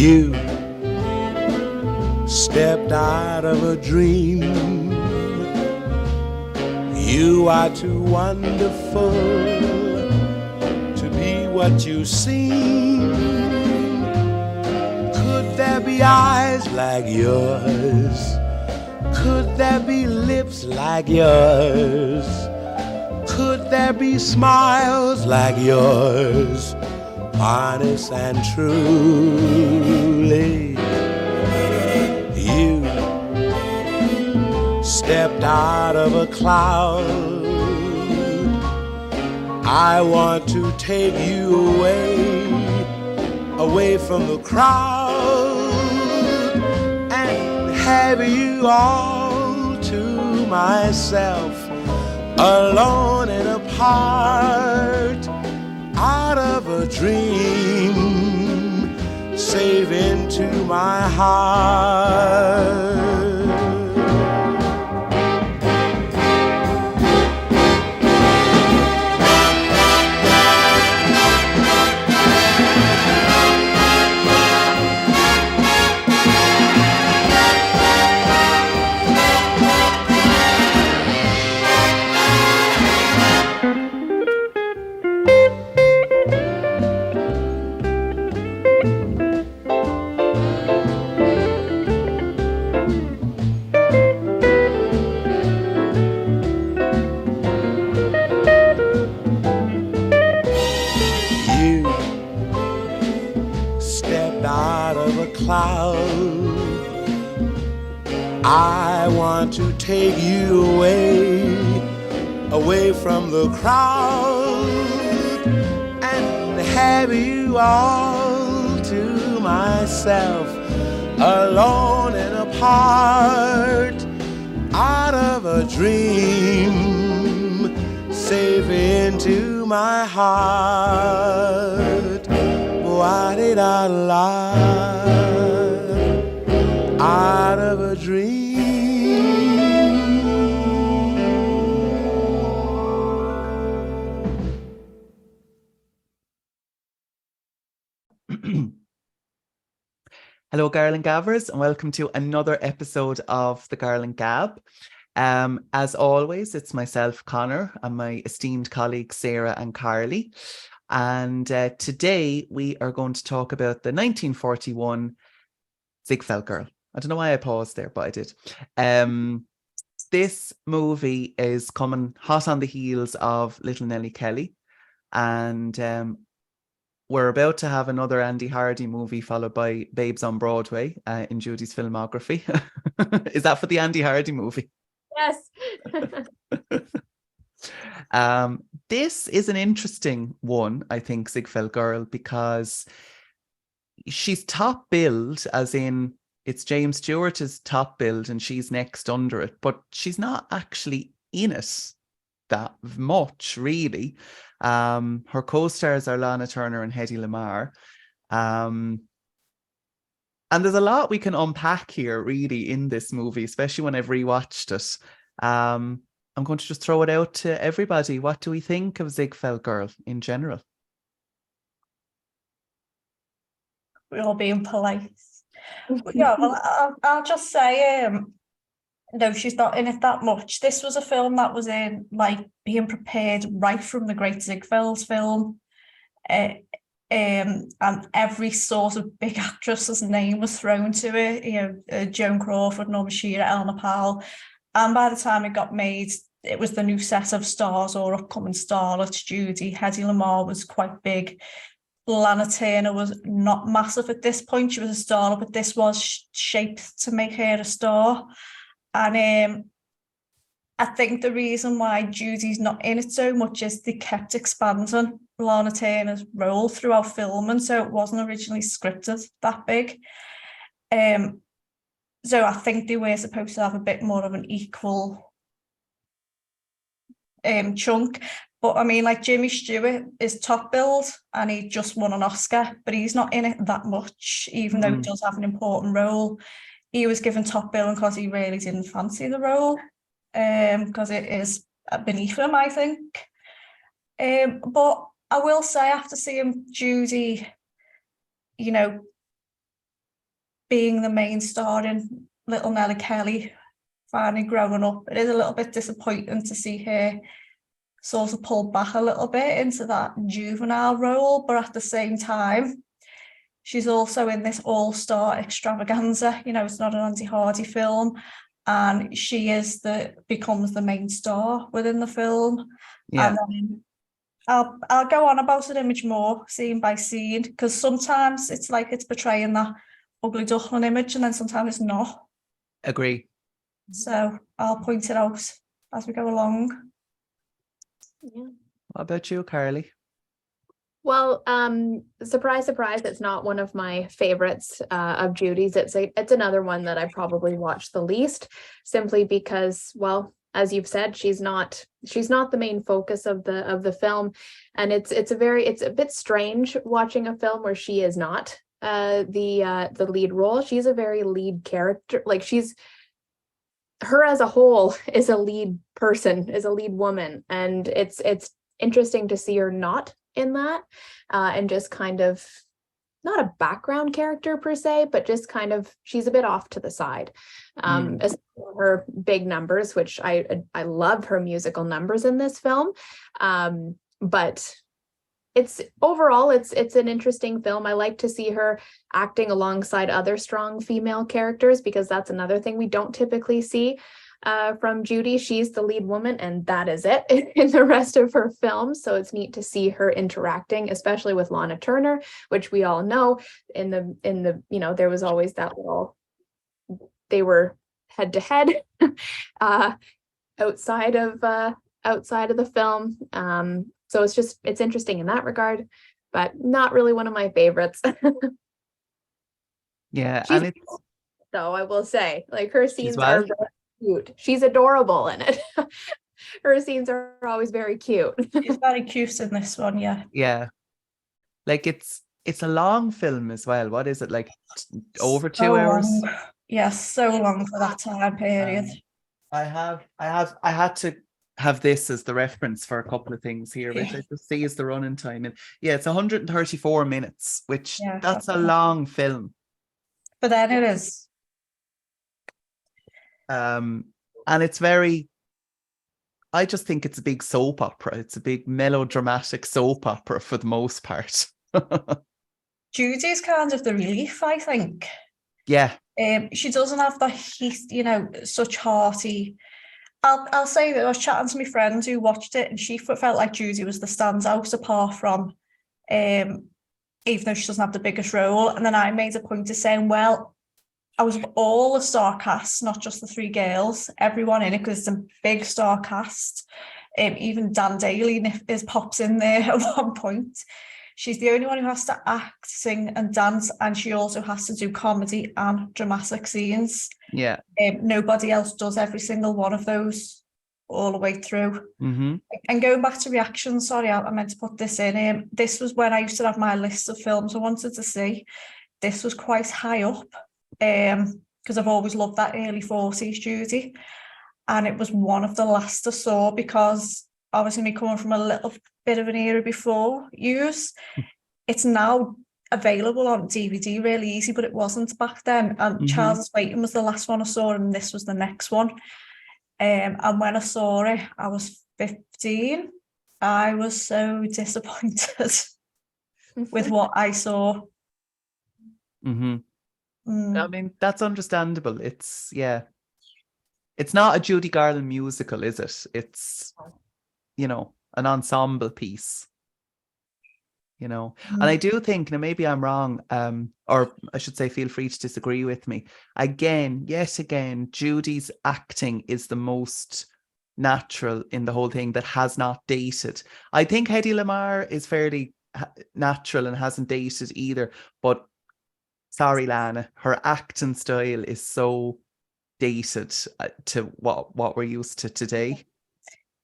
You stepped out of a dream. You are too wonderful to be what you seem. Could there be eyes like yours? Could there be lips like yours? Could there be smiles like yours? Honest and truly, you stepped out of a cloud. I want to take you away from the crowd, and have you all to myself, alone and apart, out of a dream, safe into my heart. I want to take you away from the crowd, and have you all to myself, alone and apart, out of a dream, safe into my heart. Why did I lie? Out of a dream. Hello, Garland Gabbers, and welcome to another episode of the Garland Gab. As always, it's myself, Connor, and my esteemed colleagues, Sarah and Carly. And today we are going to talk about the 1941 Ziegfeld Girl. I don't know why I paused there, but I did. This movie is coming hot on the heels of Little Nellie Kelly. And we're about to have another Andy Hardy movie followed by Babes on Broadway in Judy's filmography. Is that for the Andy Hardy movie? Yes. This is an interesting one, I think, Ziegfeld Girl, because she's top billed, as in it's James Stewart's top billed and she's next under it, but she's not actually in it that much, really. Her co-stars are Lana Turner and Hedy Lamarr. And there's a lot we can unpack here, really, in this movie, especially when I've rewatched it. I'm going to just throw it out to everybody. What do we think of Ziegfeld Girl in general? We're all being polite. Yeah, well, I'll just say, no, she's not in it that much. This was a film that was in, like, being prepared right from the great Ziegfeld's film. And every sort of big actress's name was thrown to it. Joan Crawford, Norma Shearer, Eleanor Powell. And by the time it got made, it was the new set of stars or upcoming starlets. Judy, Hedy Lamarr was quite big. Lana Turner was not massive at this point. She was a starlet, but this was shaped to make her a star. And I think the reason why Judy's not in it so much is they kept expanding Lana Turner's role throughout filming, so it wasn't originally scripted that big. So I think they were supposed to have a bit more of an equal chunk. But I mean, like, Jimmy Stewart is top billed and he just won an Oscar, but he's not in it that much, even though he does have an important role. He was given top billing because he really didn't fancy the role, because it is beneath him, I think. But I will say, after seeing Judy, being the main star in Little Nelly Kelly, finally growing up. It is a little bit disappointing to see her sort of pulled back a little bit into that juvenile role, but at the same time, she's also in this all-star extravaganza. You know, it's not an Andy Hardy film, and she becomes the main star within the film. Yeah. And then I'll go on about an image more, scene by scene, because sometimes it's like it's portraying that ugly duckling image, and then sometimes it's not. Agree. So I'll point it out as we go along. Yeah. What about you, Carly? Well, surprise, surprise, it's not one of my favorites of Judy's. It's another one that I probably watched the least, simply because, well, as you've said, she's not the main focus of the film, and it's a bit strange watching a film where she is not the lead role. She's a very lead character, like her as a whole is a lead person, is a lead woman, and it's interesting to see her not in that, and just kind of not a background character per se, but just kind of she's a bit off to the side. As her big numbers, which I love her musical numbers in this film, but it's overall it's an interesting film. I like to see her acting alongside other strong female characters, because that's another thing we don't typically see from Judy. She's the lead woman, and that is it in the rest of her films. So it's neat to see her interacting, especially with Lana Turner, which we all know in the you know, there was always that little, they were head to head outside of the film. So it's interesting in that regard, but not really one of my favorites. Yeah, She's and it's though, I will say, like, her scenes what? are very cute. She's adorable in it. Her scenes are always very cute. She's very cute in this one, yeah. yeah, like it's a long film as well. What is it, like over 2 So hours? long. Yes, so long for that time period. I had to have this as the reference for a couple of things here, which I just see is the running time. And yeah, it's 134 minutes, which that's a long film. But then it is. And it's very, I just think it's a big soap opera. It's a big melodramatic soap opera for the most part. Judy's kind of the relief, I think. Yeah. She doesn't have the heat, you know, such hearty. I'll say that I was chatting to my friend who watched it, and she felt like Judy was the standout, apart from, even though she doesn't have the biggest role. And then I made a point of saying, well, I was all the star cast, not just the three girls, everyone in it, because it's a big star cast. Even Dan Daly pops in there at one point. She's the only one who has to act, sing and dance, and she also has to do comedy and dramatic scenes. Yeah. Nobody else does every single one of those all the way through. Mm-hmm. And going back to reactions, sorry, I meant to put this in. This was when I used to have my list of films I wanted to see. This was quite high up, because I've always loved that early 40s Judy. And it was one of the last I saw, because obviously me coming from a little bit of an era before use, it's now available on DVD really easy, but it wasn't back then. And Charles is Waiting was the last one I saw, and this was the next one. And when I saw it, I was 15. I was so disappointed with what I saw. Mm-hmm. I mean, that's understandable. It's not a Judy Garland musical, is it? It's, you know, an ensemble piece, you know. And I do think, now maybe I'm wrong, or I should say, feel free to disagree with me. Yet again, Judy's acting is the most natural in the whole thing, that has not dated. I think Hedy Lamarr is fairly natural and hasn't dated either, but sorry, Lana, her acting style is so dated to what we're used to today.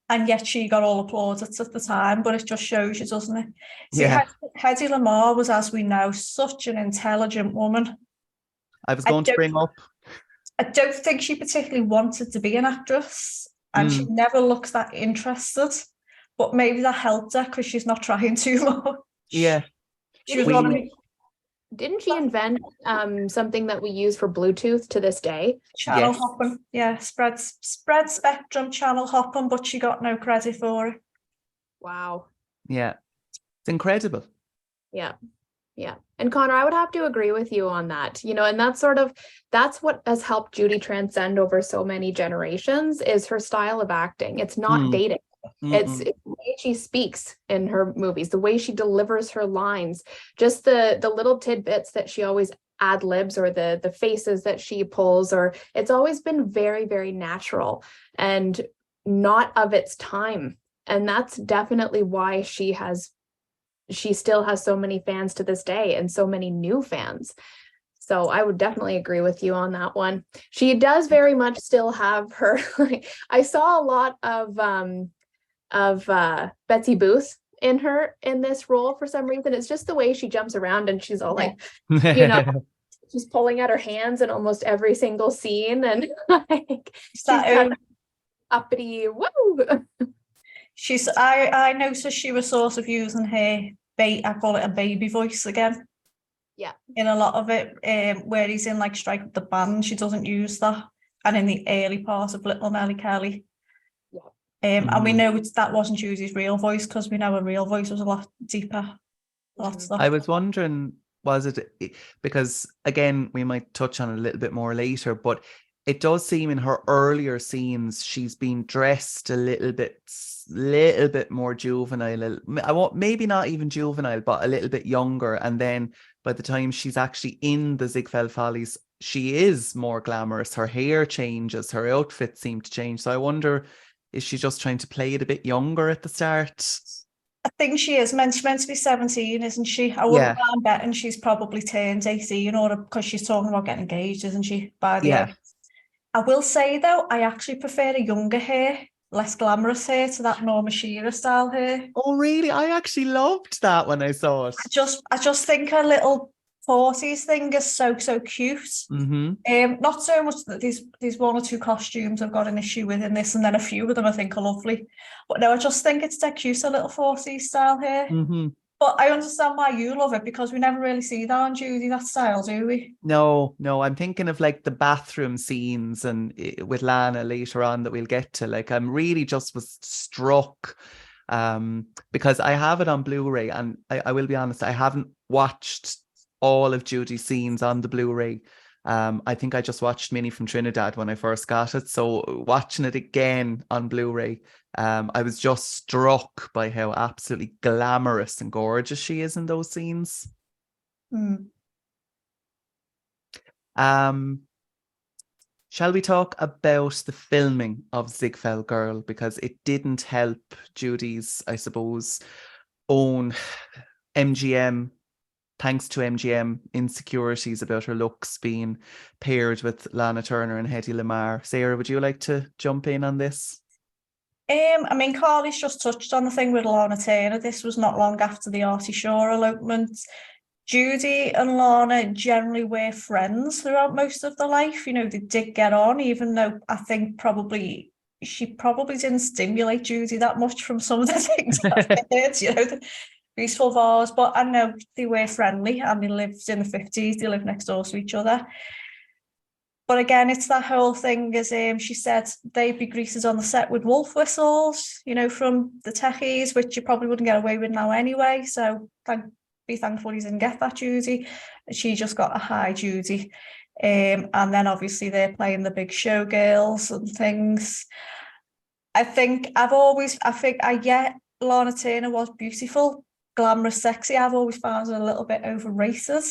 And yet she got all plaudits at the time, but it just shows you, doesn't it? See, Yeah. Hedy Lamarr was, as we know, such an intelligent woman. I was going to bring up, I don't think she particularly wanted to be an actress, and she never looks that interested, but maybe that helped her because she's not trying too much. Yeah. She was one of Didn't she invent something that we use for Bluetooth to this day? Channel Yes. hopping. Yeah, spread spectrum channel hopping, but she got no credit for it. Wow. Yeah. It's incredible. Yeah. Yeah. And Connor, I would have to agree with you on that, and that's what has helped Judy transcend over so many generations is her style of acting. It's not dated. It's the way she speaks in her movies, the way she delivers her lines, just the little tidbits that she always ad libs or the faces that she pulls, or it's always been very, very natural and not of its time. And that's definitely why she still has so many fans to this day and so many new fans. So I would definitely agree with you on that one. She does very much still have her, I saw a lot of Betsy Booth in this role for some reason. It's just the way she jumps around and she's all like, she's pulling out her hands in almost every single scene and like she's kind of uppity, woo. I noticed she was sort of using her I call it a baby voice again. Yeah. In a lot of it, where he's in like Strike Up the Band, she doesn't use that. And in the early part of Little Nelly Kelly. Yeah. And we know that wasn't Judy's real voice because we know her real voice was a lot deeper. I was wondering, was it because again we might touch on it a little bit more later, but it does seem in her earlier scenes she's been dressed a little bit more juvenile. Maybe not even juvenile, but a little bit younger. And then by the time she's actually in the Ziegfeld Follies, she is more glamorous. Her hair changes, her outfits seem to change. So I wonder, is she just trying to play it a bit younger at the start? I think she is meant to be 17, isn't she? I wouldn't mind betting she's probably turned 18 or because she's talking about getting engaged, isn't she? By the end. I will say though, I actually prefer a younger hair, less glamorous hair to that Norma Shearer style hair. Oh really? I actually loved that when I saw it. I just think her little 40s thing is so cute. Not so much that these one or two costumes I've got an issue with in this, and then a few of them I think are lovely. But no, I just think it's that cute, a little 40s style hair. But I understand why you love it because we never really see that on Judy, that style, do we? No, I'm thinking of like the bathroom scenes and with Lana later on that we'll get to. Like I'm really just was struck because I have it on Blu-ray, and I will be honest, I haven't watched all of Judy's scenes on the Blu-ray. I think I just watched Minnie from Trinidad when I first got it. So watching it again on Blu-ray, I was just struck by how absolutely glamorous and gorgeous she is in those scenes. Shall we talk about the filming of Ziegfeld Girl? Because it didn't help Judy's, I suppose, own MGM, thanks to MGM, insecurities about her looks being paired with Lana Turner and Hedy Lamarr. Sarah, would you like to jump in on this? I mean, Carly's just touched on the thing with Lana Turner. This was not long after the Artie Shaw elopement. Judy and Lana generally were friends throughout most of their life. You know, they did get on, even though I think she probably didn't stimulate Judy that much from some of the things I've heard, you know, the peaceful vows. But I know they were friendly and they lived in the 50s. They lived next door to each other. But again, it's that whole thing, as she said, they'd be greeted on the set with wolf whistles, you know, from the techies, which you probably wouldn't get away with now anyway. So be thankful you didn't get that, Judy. She just got a high Judy. And then obviously they're playing the big showgirls and things. I think Lana Turner was beautiful, glamorous, sexy. I've always found her a little bit overrated,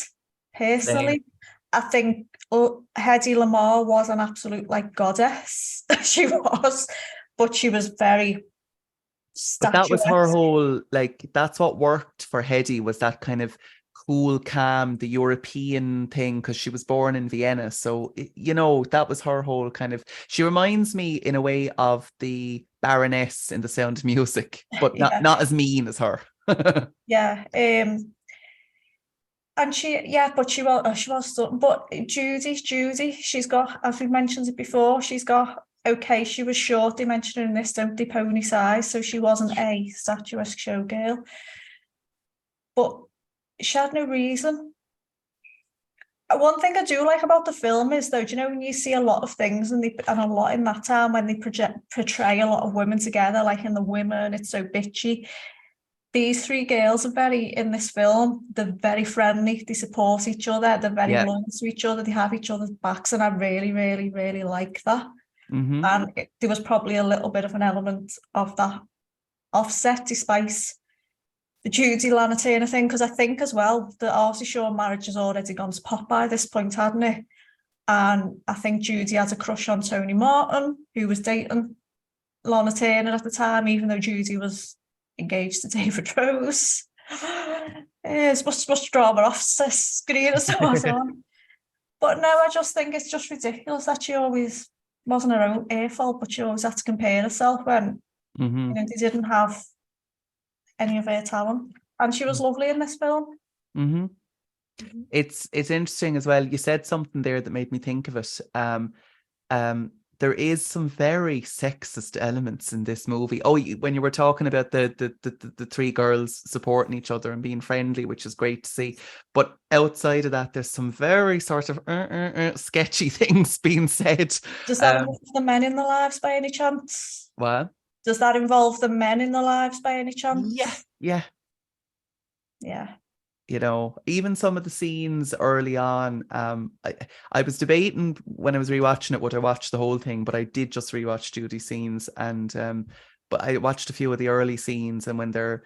personally. Same. I think Hedy Lamarr was an absolute goddess. She was, but she was very statuesque. But that was her whole, that's what worked for Hedy, was that kind of cool, calm, the European thing, because she was born in Vienna. So, that was her whole kind of, she reminds me in a way of the Baroness in The Sound of Music, but not as mean as her. Yeah. And she was stunning. But Judy, she's got, as we mentioned it before, she was short. They mentioned her in this, don't they, pony size, so she wasn't a statuesque showgirl. But she had no reason One thing I do like about the film is, though, do you know, when you see a lot of things and a lot in that time when they portray a lot of women together, like in The Women, it's so bitchy. These three girls are in this film, they're very friendly, they support each other, they're very loyal to each other, they have each other's backs, and I really, really, really like that. Mm-hmm. And there was probably a little bit of an element of that offset, despite the Judy Lana Turner thing, because I think as well the Artie Shaw marriage has already gone to pot by this point, hadn't it? And I think Judy had a crush on Tony Martin, who was dating Lana Turner at the time, even though Judy was engaged to David Rose. It's much drama off the screen as well. But no, I just think it's just ridiculous that she always wasn't her fault, but she always had to compare herself when Mm-hmm. they didn't have any of her talent. And she was lovely in this film. Mm-hmm. It's interesting as well. You said something there that made me think of it. There is some very sexist elements in this movie. Oh, when you were talking about the three girls supporting each other and being friendly, which is great to see. But outside of that, there's some very sort of sketchy things being said. Does that involve the men in the lives by any chance? What? Does that involve the men in the lives by any chance? Yeah. You know, even some of the scenes early on, I was debating when I was rewatching it, would I watch the whole thing? But I did just rewatch Judy's scenes, and but I watched a few of the early scenes, and when they're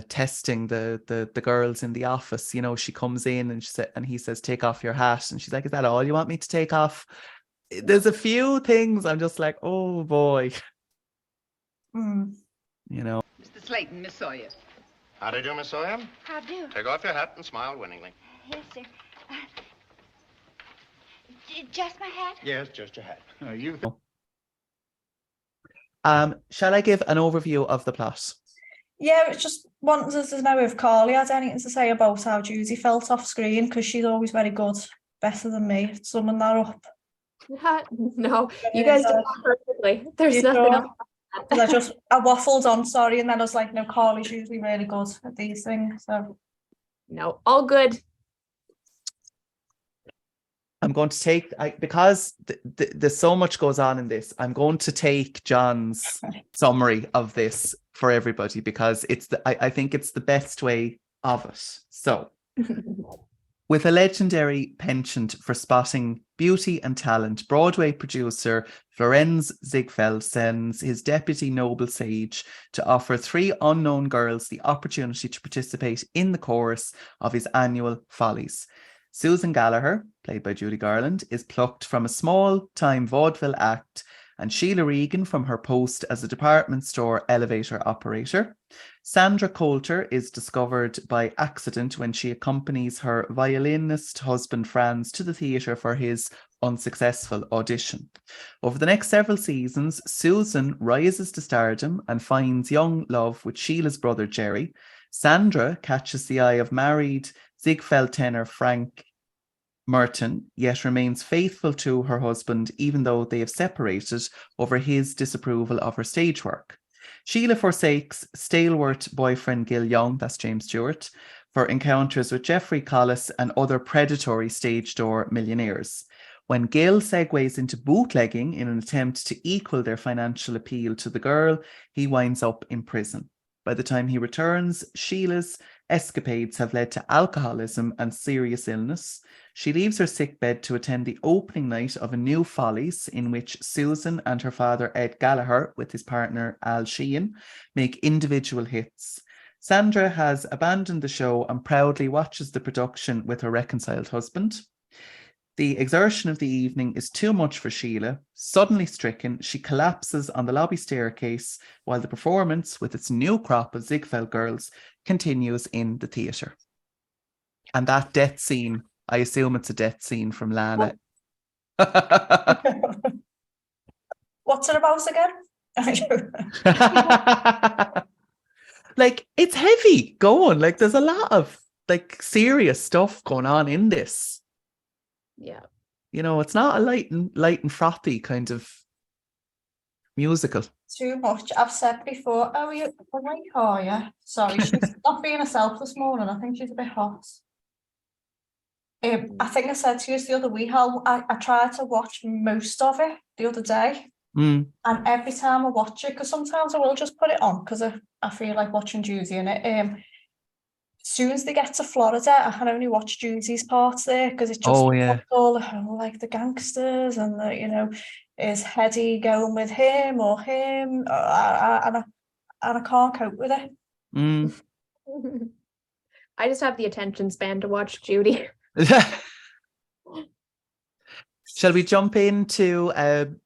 testing the girls in the office, you know, she comes in and he says, "Take off your hat," and she's like, "Is that all you want me to take off?" There's a few things I'm just like, oh boy, you know. Mr. Slayton, Miss Sawyer. How do you do, Miss Sawyer? How do? Take off your hat and smile winningly. Yes, sir. Just my hat? Yes, just your hat. Shall I give an overview of the plot? Yeah, it's just wanted to know if Carly had anything to say about how Judy felt off screen, because she's always very good, better than me at summing that up. No, you guys did that perfectly. There's nothing else. I waffled on, sorry, and then I was like, no, Carly's usually really good at these things. So no, all good. I'm going to take, because there's so much goes on in this, I'm going to take John's summary of this for everybody, because I think it's the best way of it. So, with a legendary penchant for spotting beauty and talent, Broadway producer Florenz Ziegfeld sends his deputy noble sage to offer three unknown girls the opportunity to participate in the chorus of his annual Follies. Susan Gallagher, played by Judy Garland, is plucked from a small-time vaudeville act, and Sheila Regan from her post as a department store elevator operator. Sandra Coulter is discovered by accident when she accompanies her violinist husband Franz to the theatre for his unsuccessful audition. Over the next several seasons, Susan rises to stardom and finds young love with Sheila's brother Jerry. Sandra catches the eye of married Ziegfeld tenor Frank Merton, yet remains faithful to her husband even though they have separated over his disapproval of her stage work. Sheila forsakes stalwart boyfriend Gil Young, that's James Stewart, for encounters with Jeffrey Collis and other predatory stage door millionaires. When Gil segues into bootlegging in an attempt to equal their financial appeal to the girl, he winds up in prison. By the time he returns, Sheila's escapades have led to alcoholism and serious illness. She leaves her sickbed to attend the opening night of a new Follies, in which Susan and her father Ed Gallagher, with his partner Al Sheehan, make individual hits. Sandra has abandoned the show and proudly watches the production with her reconciled husband. The exertion of the evening is too much for Sheila. Suddenly stricken, she collapses on the lobby staircase while the performance, with its new crop of Ziegfeld girls, continues in the theatre. And that death scene, I assume it's a death scene from Lana. What's it about again? Like, it's heavy going. Like, there's a lot of like serious stuff going on in this. Yeah. You know, it's not a light and frothy kind of musical. Too much. I've said before, oh, you awake, are you? Sorry, she's not being herself this morning. I think she's a bit hot. I think I said to you the other week how I tried to watch most of it the other day. Mm. And every time I watch it, because sometimes I will just put it on because I feel like watching Judy in it. As soon as they get to Florida, I can only watch Judy's parts there because it just all like the gangsters and is Hetty going with him or him, and I can't cope with it. Mm. I just have the attention span to watch Judy. Shall we jump into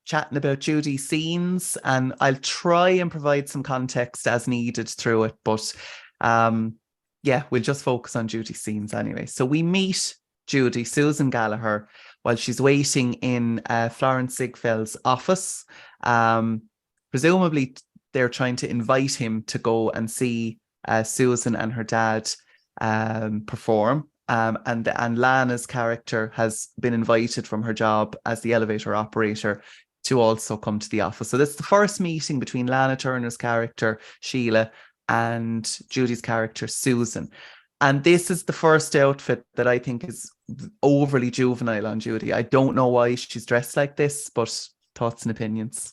chatting about Judy's scenes? And I'll try and provide some context as needed through it. But we'll just focus on Judy's scenes anyway. So we meet Judy, Susan Gallagher, while she's waiting in Florence Ziegfeld's office. Presumably, they're trying to invite him to go and see Susan and her dad perform. And Lana's character has been invited from her job as the elevator operator to also come to the office. So that's the first meeting between Lana Turner's character, Sheila, and Judy's character, Susan. And this is the first outfit that I think is overly juvenile on Judy. I don't know why she's dressed like this, but thoughts and opinions.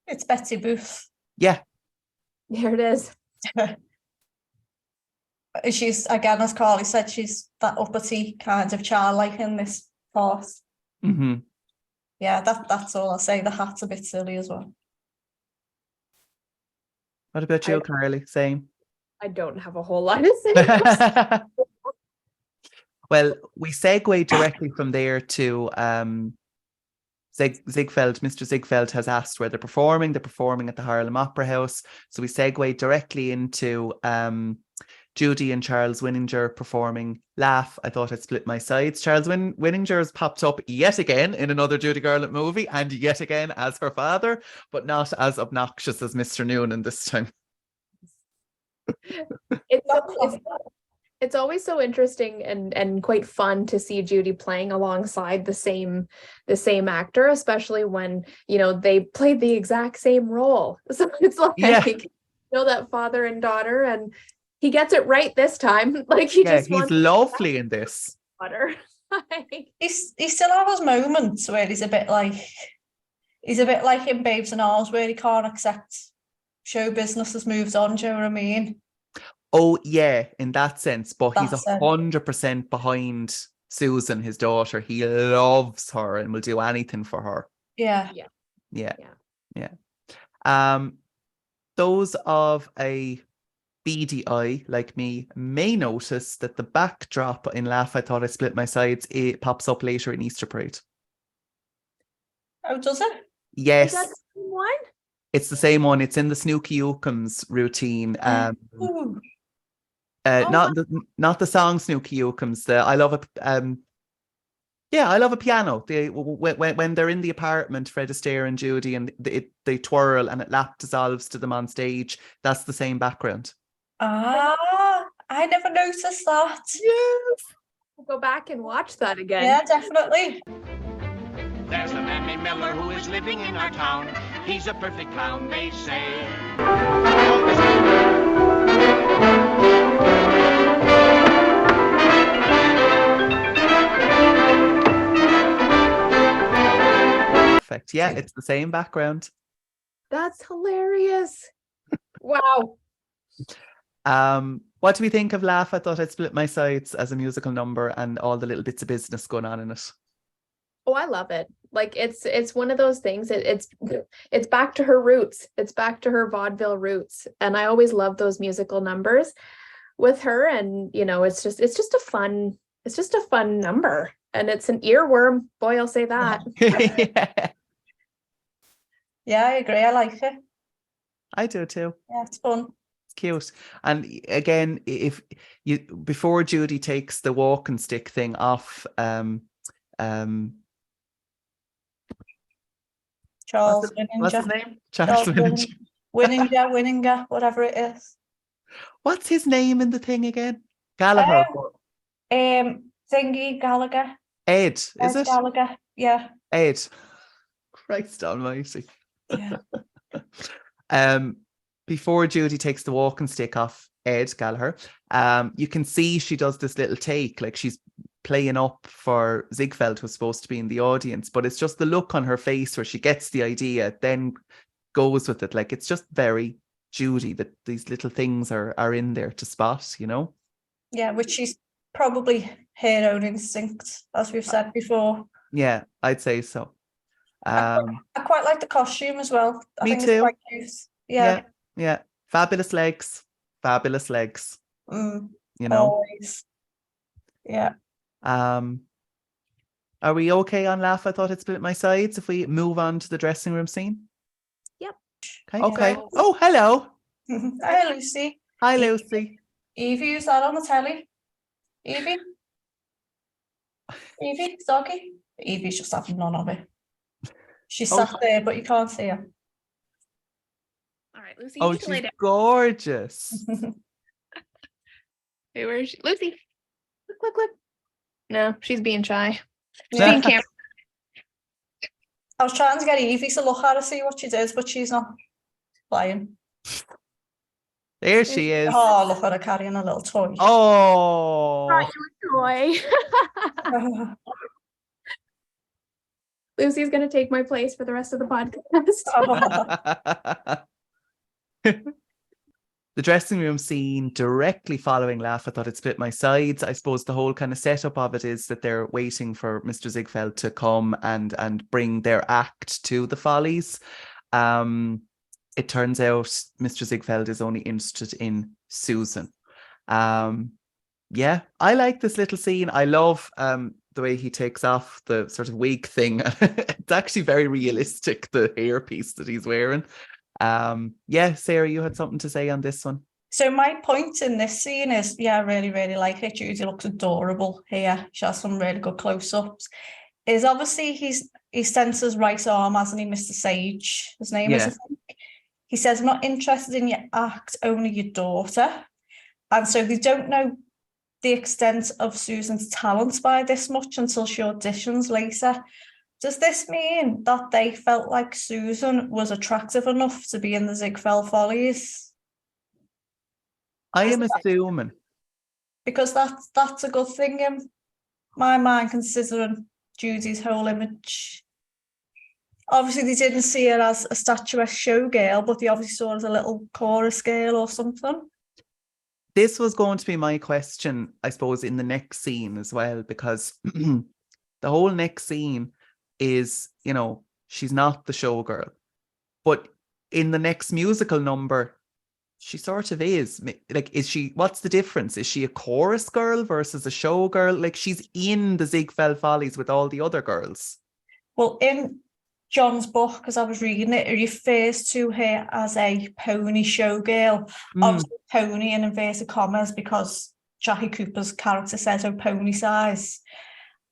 It's Betsy Booth. Yeah. There it is. She's, again, as Carly said, she's that uppity kind of childlike in this part. Mm-hmm. Yeah, that's all I'll say. The hat's a bit silly as well. What about you, Carly? Same? I don't have a whole lot to say. Well, we segue directly from there to Ziegfeld. Mr. Ziegfeld has asked where they're performing. They're performing at the Harlem Opera House. So we segue directly into Judy and Charles Winninger performing Laugh. I Thought I'd Split My Sides. Charles Winninger has popped up yet again in another Judy Garland movie, and yet again as her father, but not as obnoxious as Mr. Noonan this time. It's always so interesting and quite fun to see Judy playing alongside the same actor, especially when they played the exact same role. So it's like that father and daughter, and he gets it right this time. Like he's lovely in this. He still has moments where he's a bit like in Babes and Arms, where he can't accept show business has moved on. Do you know what I mean? Oh yeah, in that sense. But he's 100% behind Susan, his daughter. He loves her and will do anything for her. Yeah. Those of a beady eye like me may notice that the backdrop in Laugh, I Thought I Split My Sides, it pops up later in Easter Parade. Oh, does it? Yes. Is that the same one? It's the same one. It's in the Snooky Ookums routine. Not the song Snooky Ookums. I Love a Piano. When they're in the apartment, Fred Astaire and Judy, and they twirl and it lap dissolves to them on stage. That's the same background. I never noticed that. Yes. I'll go back and watch that again. Yeah, definitely. There's a Mammy Miller who is living in our town. He's a perfect clown, they say. Perfect. Yeah, it's the same background. That's hilarious. Wow. What do we think of Laugh? I Thought I'd Split My Sides as a musical number and all the little bits of business going on in it. Oh, I love it. Like it's one of those things. It's back to her roots. It's back to her vaudeville roots. And I always love those musical numbers with her. And it's just a fun number. And it's an earworm. Boy, I'll say that. Yeah, I agree. I like it. I do too. Yeah, it's fun. Cute. And again, if you before Judy takes the walking stick thing off Charles what's his name? Charles Winninger, whatever it is. What's his name in the thing again? Gallagher. Thingy Gallagher. Ed, is it? Gallagher, yeah. Ed. Christ almighty. Yeah. Before Judy takes the walking stick off Ed Gallagher, you can see she does this little take, like she's playing up for Ziegfeld, who's supposed to be in the audience, but it's just the look on her face where she gets the idea, then goes with it. Like, it's just very Judy that these little things are in there to spot, you know? Yeah, which she's probably her own instinct, as we've said before. Yeah, I'd say so. I quite like the costume as well. I Me think too. it's quite cute. Yeah. Yeah. Fabulous legs. Mm, You know? always. Yeah. Are we okay on laugh? I thought it split my sides. If we move on to the dressing room scene. Yep. Okay. Okay. Oh, hello. Hi, Lucy. Hi, Lucy. Evie, is that on the telly? Evie, doggy. Evie's just having none of it. She's sat there, but you can't see her. All right, Lucy. Oh, you can lay she's down. gorgeous. Hey, where is she? Lucy. Look. No, she's being shy. She's Yeah. being camera. I was trying to get Evie to look at her, see what she does, but she's not playing. There she is. Oh, look at her carrying a little toy. Oh. Brought you a toy. Lucy's gonna take my place for the rest of the podcast. The dressing room scene directly following laugh, I thought it split my sides. I suppose the whole kind of setup of it is that they're waiting for Mr. Ziegfeld to come and bring their act to the Follies. It turns out Mr. Ziegfeld is only interested in Susan. Yeah, I like this little scene. I love the way he takes off the sort of wig thing. It's actually very realistic, the hairpiece that he's wearing. Yeah, Sarah, you had something to say on this one. So my point in this scene is, I really, really like it. Judy looks adorable here. She has some really good close-ups. Is obviously he sent his right arm, hasn't he, Mr. Sage? His name is, I think. He says, I'm not interested in your act, only your daughter. And so they don't know the extent of Susan's talents by this much until she auditions later. Does this mean that they felt like Susan was attractive enough to be in the Ziegfeld Follies? I am assuming. Because that's a good thing in my mind, considering Judy's whole image. Obviously, they didn't see her as a statuesque showgirl, but they obviously saw her as a little chorus girl or something. This was going to be my question, I suppose, in the next scene as well, because the whole next scene is, you know, she's not the showgirl. But in the next musical number, she sort of is. Like, what's the difference? Is she a chorus girl versus a showgirl? Like, she's in the Ziegfeld Follies with all the other girls. Well, in John's book, as I was reading it, it refers to her as a pony showgirl. Obviously, pony in inverted commas, because Jackie Cooper's character says, oh, pony size.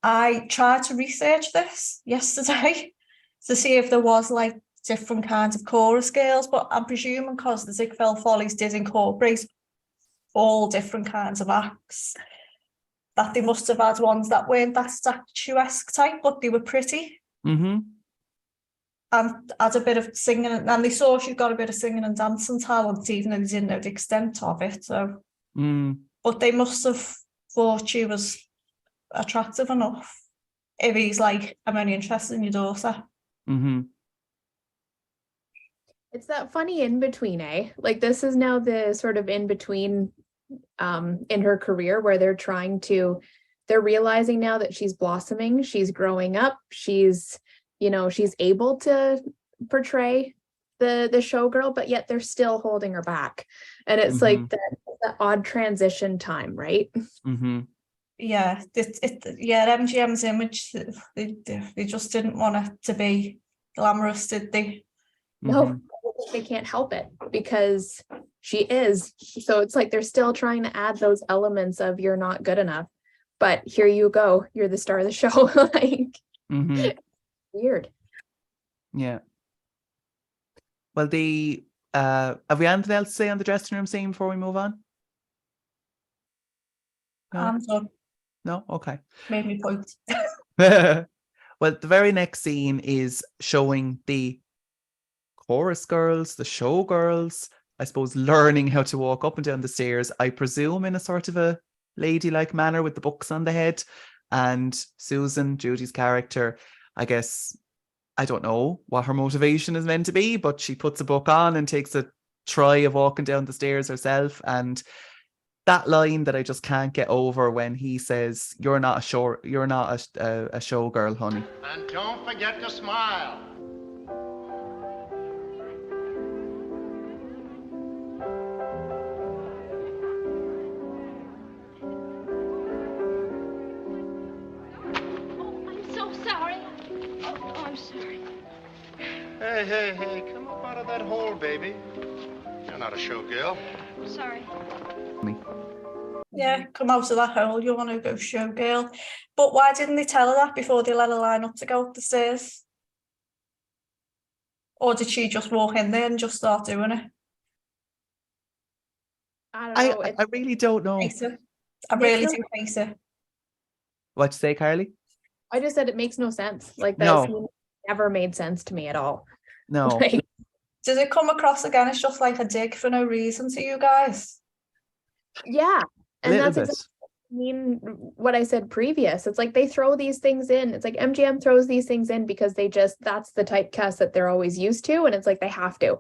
I tried to research this yesterday to see if there was like different kinds of chorus girls, but I'm presuming because the Ziegfeld Follies did incorporate all different kinds of acts, that they must have had ones that weren't that statuesque type, but they were pretty. Mm-hmm. And had a bit of singing, and they saw she'd got a bit of singing and dancing talent, even though they didn't know the extent of it. So, but they must have thought she was attractive enough. If he's like, I'm only interested in your daughter. Mm-hmm. It's that funny in between, eh? Like, this is now the sort of in between in her career where they're realizing now that she's blossoming, she's growing up, she's able to portray the showgirl, but yet they're still holding her back. And it's like that odd transition time, right? Mm-hmm. Yeah, MGM's image, they just didn't want it to be glamorous, did they? No, they can't help it because she is. So it's like they're still trying to add those elements of you're not good enough, but here you go, you're the star of the show. Like, weird. Yeah. Well, have we anything else to say on the dressing room scene before we move on? No? I'm done. No? Okay. Made me point. Well, the very next scene is showing the chorus girls, the show girls, I suppose, learning how to walk up and down the stairs, I presume in a sort of a ladylike manner with the books on the head. And Susan, Judy's character, I guess, I don't know what her motivation is meant to be, but she puts a book on and takes a try of walking down the stairs herself. And that line that I just can't get over when he says, you're not a showgirl, honey. And don't forget to smile. Oh, I'm so sorry. Oh, I'm sorry. Hey, come up out of that hole, baby. You're not a showgirl. Sorry. Yeah, come out of that hole, you want to go showgirl. But why didn't they tell her that before they let her line up to go up the stairs? Or did she just walk in there and just start doing it? I don't know. I really don't know. Hate it. I really do hate it. What you say, Carly? I just said it makes no sense. Like that No. scene never made sense to me at all. No. Like, Does it come across again as just like a dig for no reason to you guys? yeah. A And little that's bit. exactly what I said previous. It's like they throw these things in. It's like MGM throws these things in because that's the typecast that they're always used to. And it's like they have to.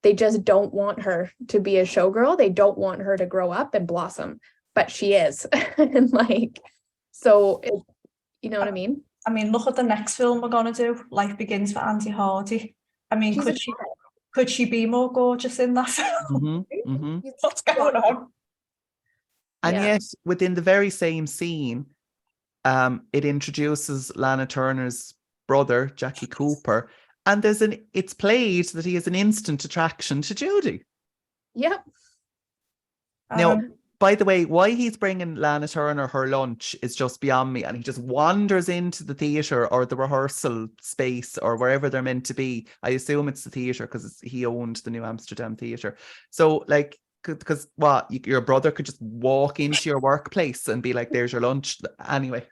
They just don't want her to be a showgirl. They don't want her to grow up and blossom, but she is. And like, so you know what I mean? I mean, look at the next film we're gonna do. Life Begins for Auntie Hardy. I mean, She's could she be more gorgeous in that film? What's going on? And Yeah. yet, within the very same scene, it introduces Lana Turner's brother, Jackie Cooper, and it's played that he has an instant attraction to Judy. Yep. Now, by the way, why he's bringing Lana Turner her lunch is just beyond me. And he just wanders into the theatre or the rehearsal space or wherever they're meant to be. I assume it's the theatre because he owned the New Amsterdam Theatre. So, like, because your brother could just walk into your workplace and be like, there's your lunch. Anyway.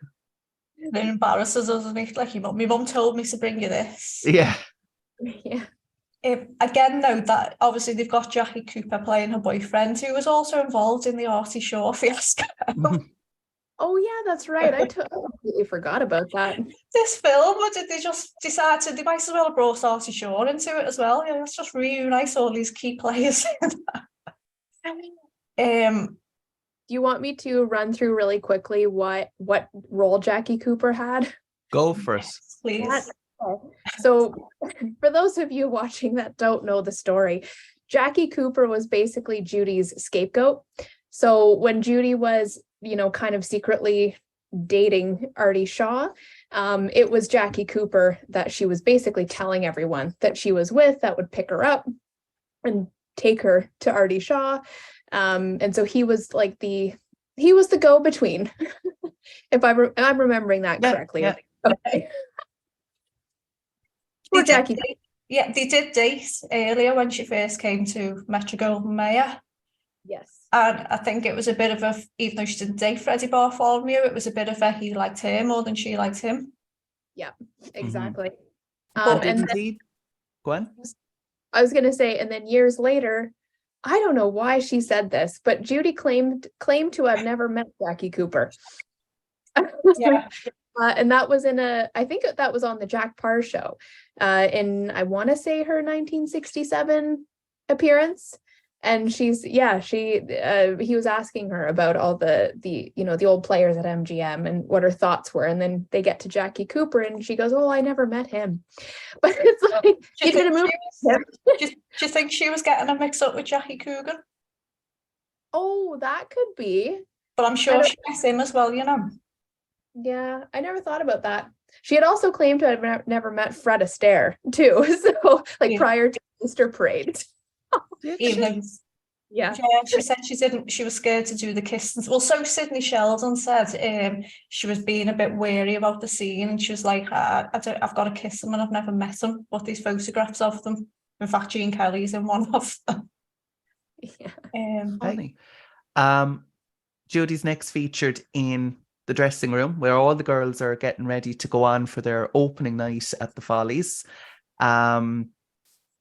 It embarrasses us, doesn't it? Like, my mum told me to bring you this. Yeah. Yeah. Again, though, that obviously they've got Jackie Cooper playing her boyfriend, who was also involved in the Artie Shaw fiasco. Oh yeah, that's right. I completely forgot about that. This film, or did they just decide they might as well have brought Artie Shaw into it as well? Yeah, let's just reunite all these key players. Do you want me to run through really quickly what role Jackie Cooper had? Go for it. Please. So for those of you watching that don't know the story, Jackie Cooper was basically Judy's scapegoat. So when Judy was, kind of secretly dating Artie Shaw, it was Jackie Cooper that she was basically telling everyone that she was with that would pick her up and take her to Artie Shaw. And so he was like the go-between, if I'm remembering that correctly. Yeah. Okay. Poor Jackie. Yeah, they did date earlier when she first came to Metro-Goldwyn-Mayer. Yes. And I think it was a bit of even though she didn't date Freddie Bartholomew, it was a bit of he liked her more than she liked him. Yeah, exactly. But And didn't he? Go on. I was going to say, and then years later, I don't know why she said this, but Judy claimed to have never met Jackie Cooper. Yeah. And that was I think that was on the Jack Parr show, in, I want to say, her 1967 appearance. And he was asking her about all the old players at MGM and what her thoughts were. And then they get to Jackie Cooper and she goes, "Oh, I never met him." But it's like, you did a movie. Do you think she was getting a mix up with Jackie Coogan? Oh, that could be. But I'm sure she met him as well, Yeah, I never thought about that. She had also claimed to have never met Fred Astaire too. So prior to Easter Parade. Even Yeah, she said she was scared to do the kiss. Well, so Sidney Sheldon said she was being a bit wary about the scene, and she was like, I've got to kiss him and I've never met him, but these photographs of them. In fact, Gene Kelly's in one of them. Yeah. Funny. Judy's next featured in the dressing room where all the girls are getting ready to go on for their opening night at the Follies.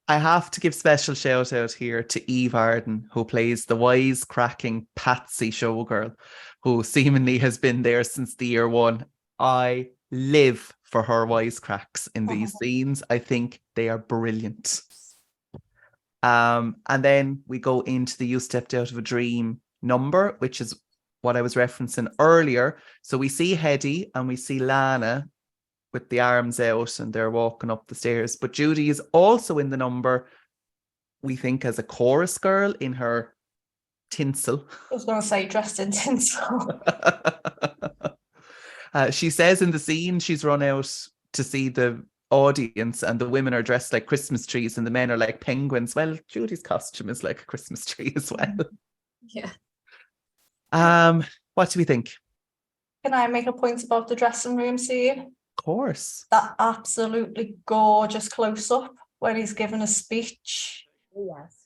I have to give special shout out here to Eve Arden, who plays the wise-cracking Patsy showgirl, who seemingly has been there since the year one. I live for her wisecracks in these scenes. I think they are brilliant. And then we go into the You Stepped Out of a Dream number, which is what I was referencing earlier. So we see Hedy and we see Lana with the arms out and they're walking up the stairs. But Judy is also in the number, we think, as a chorus girl in her tinsel. I was going to say dressed in tinsel. She says in the scene she's run out to see the audience and the women are dressed like Christmas trees and the men are like penguins. Well, Judy's costume is like a Christmas tree as well. Yeah. What do we think? Can I make a point about the dressing room scene? Of course. That absolutely gorgeous close-up when he's giving a speech. Yes.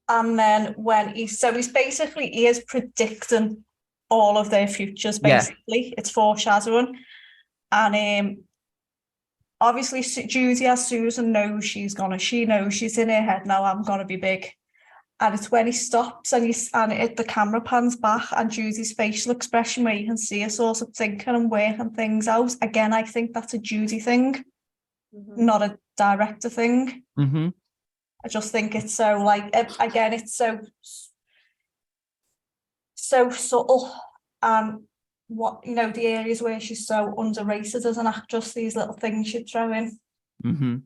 And then when he is predicting all of their futures, basically. It's foreshadowing. And obviously Judy, as Susan, knows she knows she's in her head now, I'm gonna be big. And it's when he stops and the camera pans back and Judy's facial expression where you can see her sort of thinking and working things out. Again, I think that's a Judy thing, not a director thing. Mm-hmm. I just think it's so it's so subtle, and the areas where she's so underrated as an actress, these little things she'd throw in. Mm-hmm.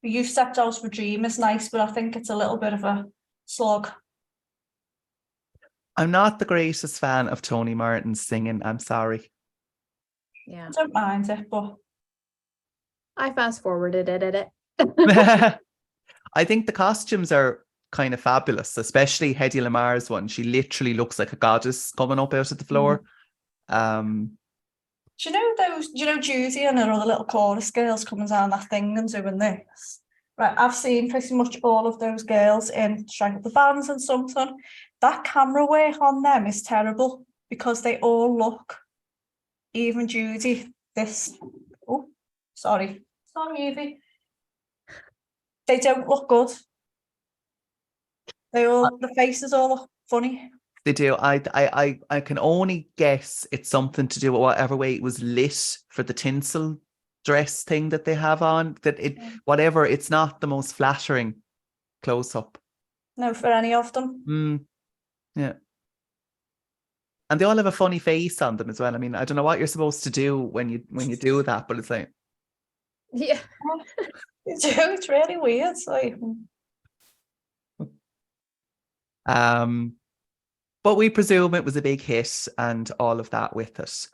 You Stepped Out of a Dream is nice, but I think it's a little bit of a slog. I'm not the greatest fan of Tony Martin's singing, I'm sorry. Yeah. I don't mind it, but I fast forwarded it. I think the costumes are kind of fabulous, especially Hedy Lamar's one. She literally looks like a goddess coming up out of the floor. Do you know Judy and her other little chorus girls coming down that thing and doing this? Right, I've seen pretty much all of those girls in Strike Up the Bands and something. That camera work on them is terrible because they all look, even Judy, sorry, Evie. They don't look good. The faces all look funny. They do. I can only guess it's something to do with whatever way it was lit for the tinsel dress thing that they have on. It's not the most flattering close up. No, for any of them. Yeah. And they all have a funny face on them as well. I mean, I don't know what you're supposed to do when you do that, but it's like, Yeah. It's really weird. But we presume it was a big hit and all of that with it.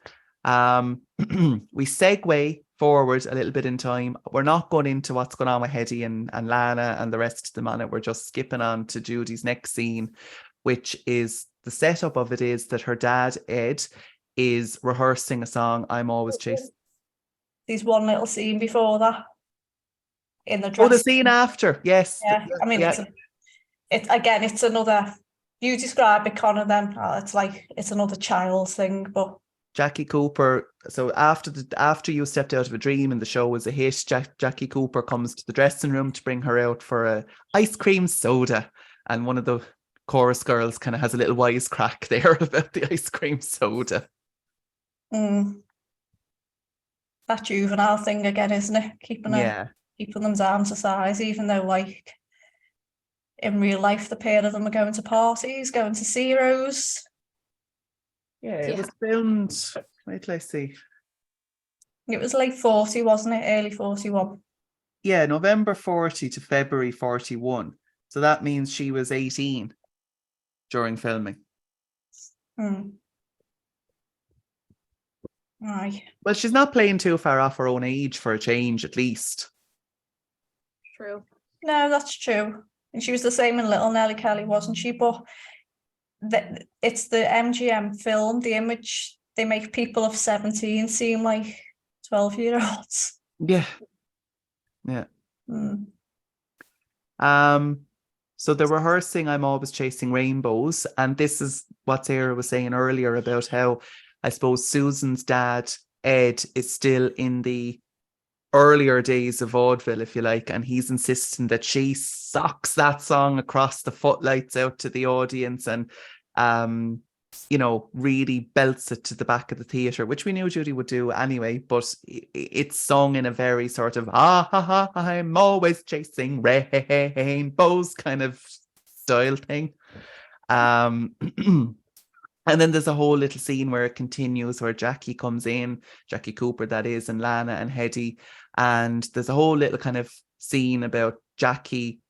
We segue forward a little bit in time. We're not going into what's going on with Hedy and Lana and the rest of them on it. We're just skipping on to Judy's next scene, which is the setup of it is that her dad, Ed, is rehearsing a song, I'm Always Chasing. There's one little scene before that in the dress. Oh, the scene after, yes. Yeah, I mean, it's another, you describe it, Connor, then it's another child's thing, but Jackie Cooper, so after You Stepped Out of a Dream and the show was a hit, Jackie Cooper comes to the dressing room to bring her out for a ice cream soda, and one of the chorus girls kind of has a little wisecrack there about the ice cream soda. That juvenile thing again, isn't it? Keeping them down to size, even though in real life the pair of them are going to parties, going to zeros. Yeah, it was filmed, wait till I see. It was late 40, wasn't it? Early 41. Yeah, November 40 to February 41. So that means she was 18 during filming. Aye. Well, she's not playing too far off her own age for a change, at least. True. No, that's true. And she was the same in Little Nelly Kelly, wasn't she? But it's the MGM film, the image, they make people of 17 seem like 12-year-olds. Yeah. So they're rehearsing I'm Always Chasing Rainbows, and this is what Sarah was saying earlier about how I suppose Susan's dad, Ed, is still in the earlier days of vaudeville, if you like, and he's insisting that she socks that song across the footlights out to the audience, and really belts it to the back of the theatre, which we knew Judy would do anyway, but it's sung in a very sort of, I'm always chasing rainbows kind of style thing. And then there's a whole little scene where it continues, where Jackie comes in, Jackie Cooper that is, and Lana and Hetty, and there's a whole little kind of scene about Jackie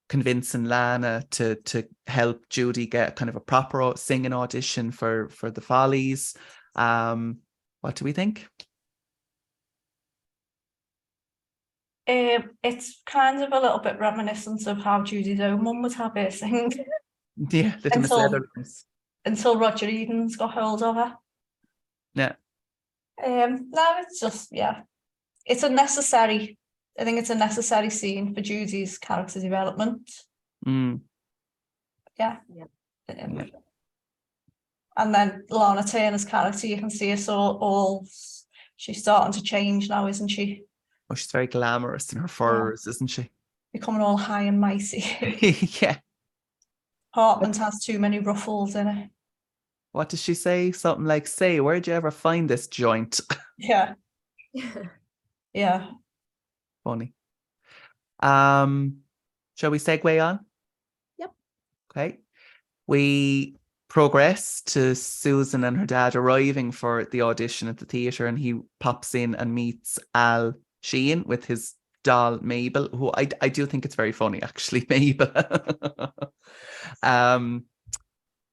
convincing Lana to help Judy get kind of a proper singing audition for the Follies. What do we think? It's kind of a little bit reminiscent of how Judy's own mum would have her sing Yeah, Little Miss Leatherface. until Roger Eden's got hold of her. Yeah. No, it's just, it's a necessary. I think it's a necessary scene for Judy's character development. Mm. Yeah. And then Lana Turner's character, you can see us all she's starting to change now, isn't she? Oh, she's very glamorous in her furs, isn't she? Becoming all high and mighty. Yeah. Hartman has too many ruffles in it. What does she say? Something like, say, where'd you ever find this joint? Yeah. Yeah. Funny. Shall we segue on? Yep. Okay. We progress to Susan and her dad arriving for the audition at the theatre, and he pops in and meets Al Sheehan with his doll Mabel, who I do think it's very funny, actually, Mabel.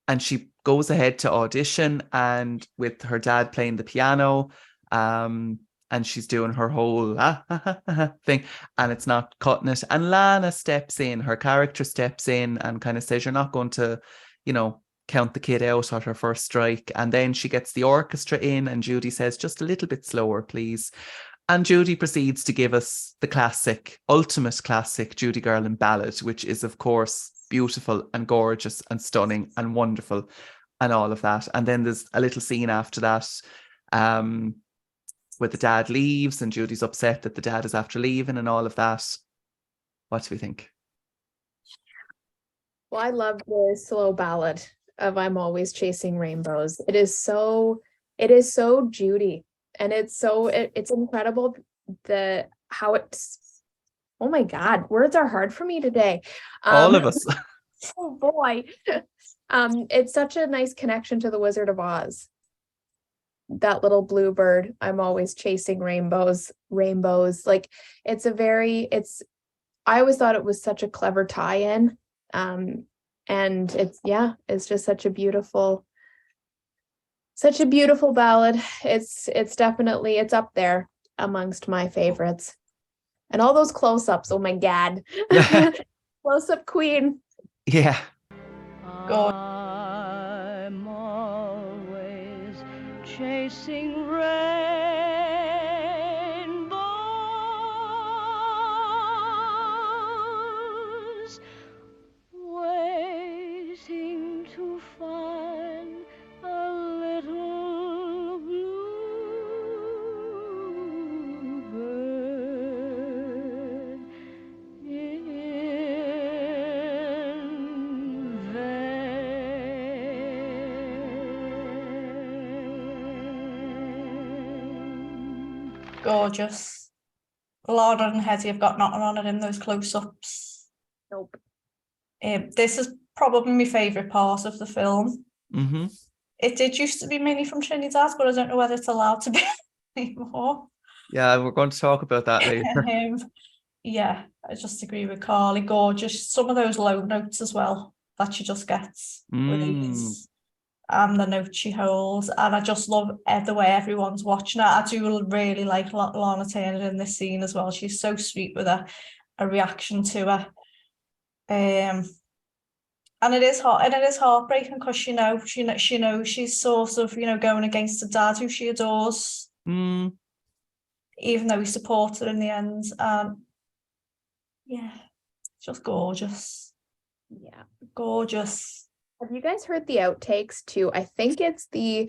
And she goes ahead to audition, and with her dad playing the piano, and she's doing her whole thing, and it's not cutting it. And Lana steps in, her character steps in and kind of says, you're not going to, count the kid out at her first strike. And then she gets the orchestra in, and Judy says, just a little bit slower, please. And Judy proceeds to give us the classic, ultimate classic Judy Garland ballad, which is, of course, beautiful and gorgeous and stunning and wonderful and all of that. And then there's a little scene after that where the dad leaves, and Judy's upset that the dad is after leaving and all of that. What do we think? Well, I love the slow ballad of I'm Always Chasing Rainbows. It is so Judy. And it's incredible how it's, oh my God, words are hard for me today. All of us. Oh boy. It's such a nice connection to the Wizard of Oz. That little bluebird, I'm always chasing rainbows. Like I always thought it was such a clever tie-in. And it's just such a beautiful ballad. It's definitely, it's up there amongst my favorites. And all those close-ups, oh my God. Close-up queen. Yeah. Go. I'm always chasing rainbows, waiting to find a little bluebird in vain. Gorgeous. Lana and Hetty have got nothing on it in those close-ups. Nope. This is probably my favourite part of the film. Mm-hmm. It did used to be Minnie from Trinidad, but I don't know whether it's allowed to be anymore. Yeah, we're going to talk about that later. Yeah, I just agree with Carly. Gorgeous. Some of those low notes as well that she just gets with ease, and the notes she holds. And I just love the way everyone's watching her. I do really like Lana Turner in this scene as well. She's so sweet with a reaction to her. And it is heartbreaking because she knows she's sort of going against a dad who she adores, even though he supports her in the end. Yeah, just gorgeous. Yeah, gorgeous. Have you guys heard the outtakes too? I think it's the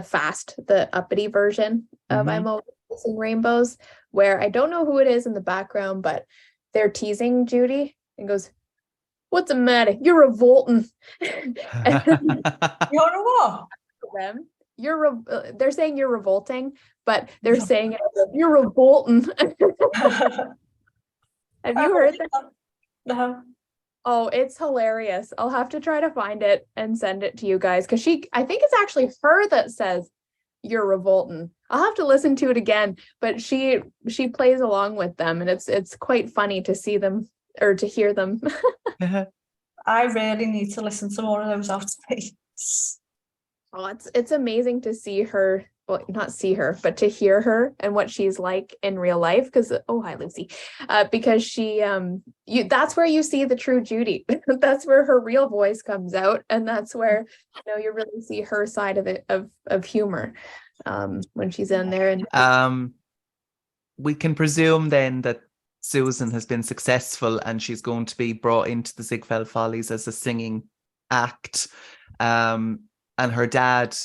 fast, the uppity version of I'm Always Chasing Rainbows, where I don't know who it is in the background, but they're teasing Judy and goes, What's the matter? You're revolting. You're a what? Them. They're saying you're revolting, but they're saying it, you're revolting. Have you heard that? No. Oh, it's hilarious. I'll have to try to find it and send it to you guys because I think it's actually her that says you're revolting. I'll have to listen to it again, but she plays along with them, and it's quite funny to see them or to hear them. I really need to listen to more of those outtakes. Oh, it's amazing to see her. Well, not see her, but to hear her and what she's like in real life. Because hi Lucy, because she that's where you see the true Judy. That's where her real voice comes out, and that's where you really see her side of it of humor when she's in there. And we can presume then that Susan has been successful and she's going to be brought into the Ziegfeld Follies as a singing act. And her dad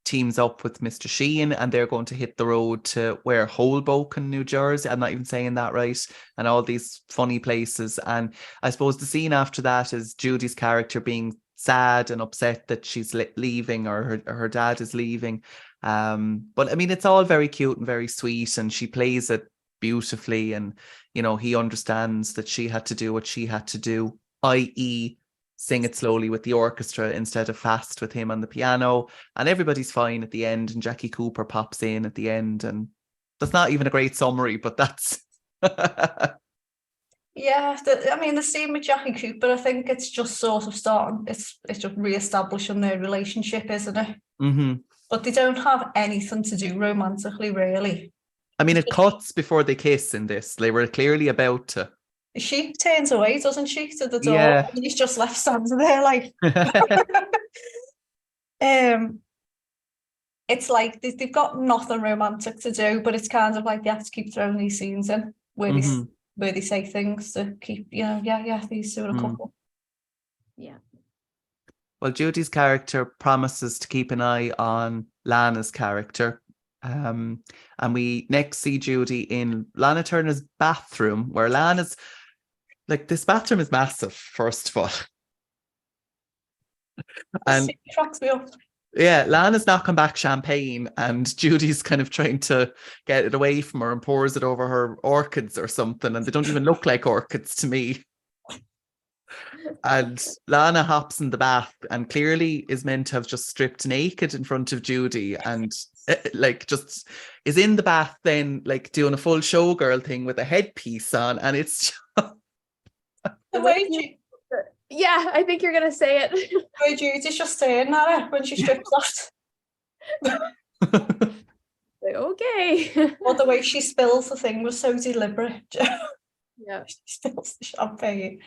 teams up with Mr. Sheehan and they're going to hit the road to where Hoboken, New Jersey. I'm not even saying that right. And all these funny places. And I suppose the scene after that is Judy's character being sad and upset that she's leaving or her dad is leaving. But I mean, it's all very cute and very sweet, and she plays it beautifully, and he understands that she had to do what she had to do, i.e. sing it slowly with the orchestra instead of fast with him on the piano, and everybody's fine at the end, and Jackie Cooper pops in at the end, and that's not even a great summary, but that's yeah, the scene with Jackie Cooper, I think it's just sort of starting, it's just re-establishing their relationship, isn't it? Mm-hmm. But they don't have anything to do romantically, really. I mean, it cuts before they kiss in this. They were clearly about to. She turns away, doesn't she, to the door? Yeah. And he's just left standing there like... It's like they've got nothing romantic to do, but it's kind of like they have to keep throwing these scenes in where they say things to keep, these two are a couple. Yeah. Well, Judy's character promises to keep an eye on Lana's character. And we next see Judy in Lana Turner's bathroom, where Lana's like, this bathroom is massive, first of all. And it cracks me up. Yeah, Lana's knocking back champagne and Judy's kind of trying to get it away from her and pours it over her orchids or something, and they don't even look like orchids to me. And Lana hops in the bath and clearly is meant to have just stripped naked in front of Judy, and just is in the bath then doing a full showgirl thing with a headpiece on, and it's the way yeah, I think you're gonna say it. The way Judy's just staring at her when she strips off. Okay. Or the way she spills the thing was so deliberate. Yeah. She spills the champagne.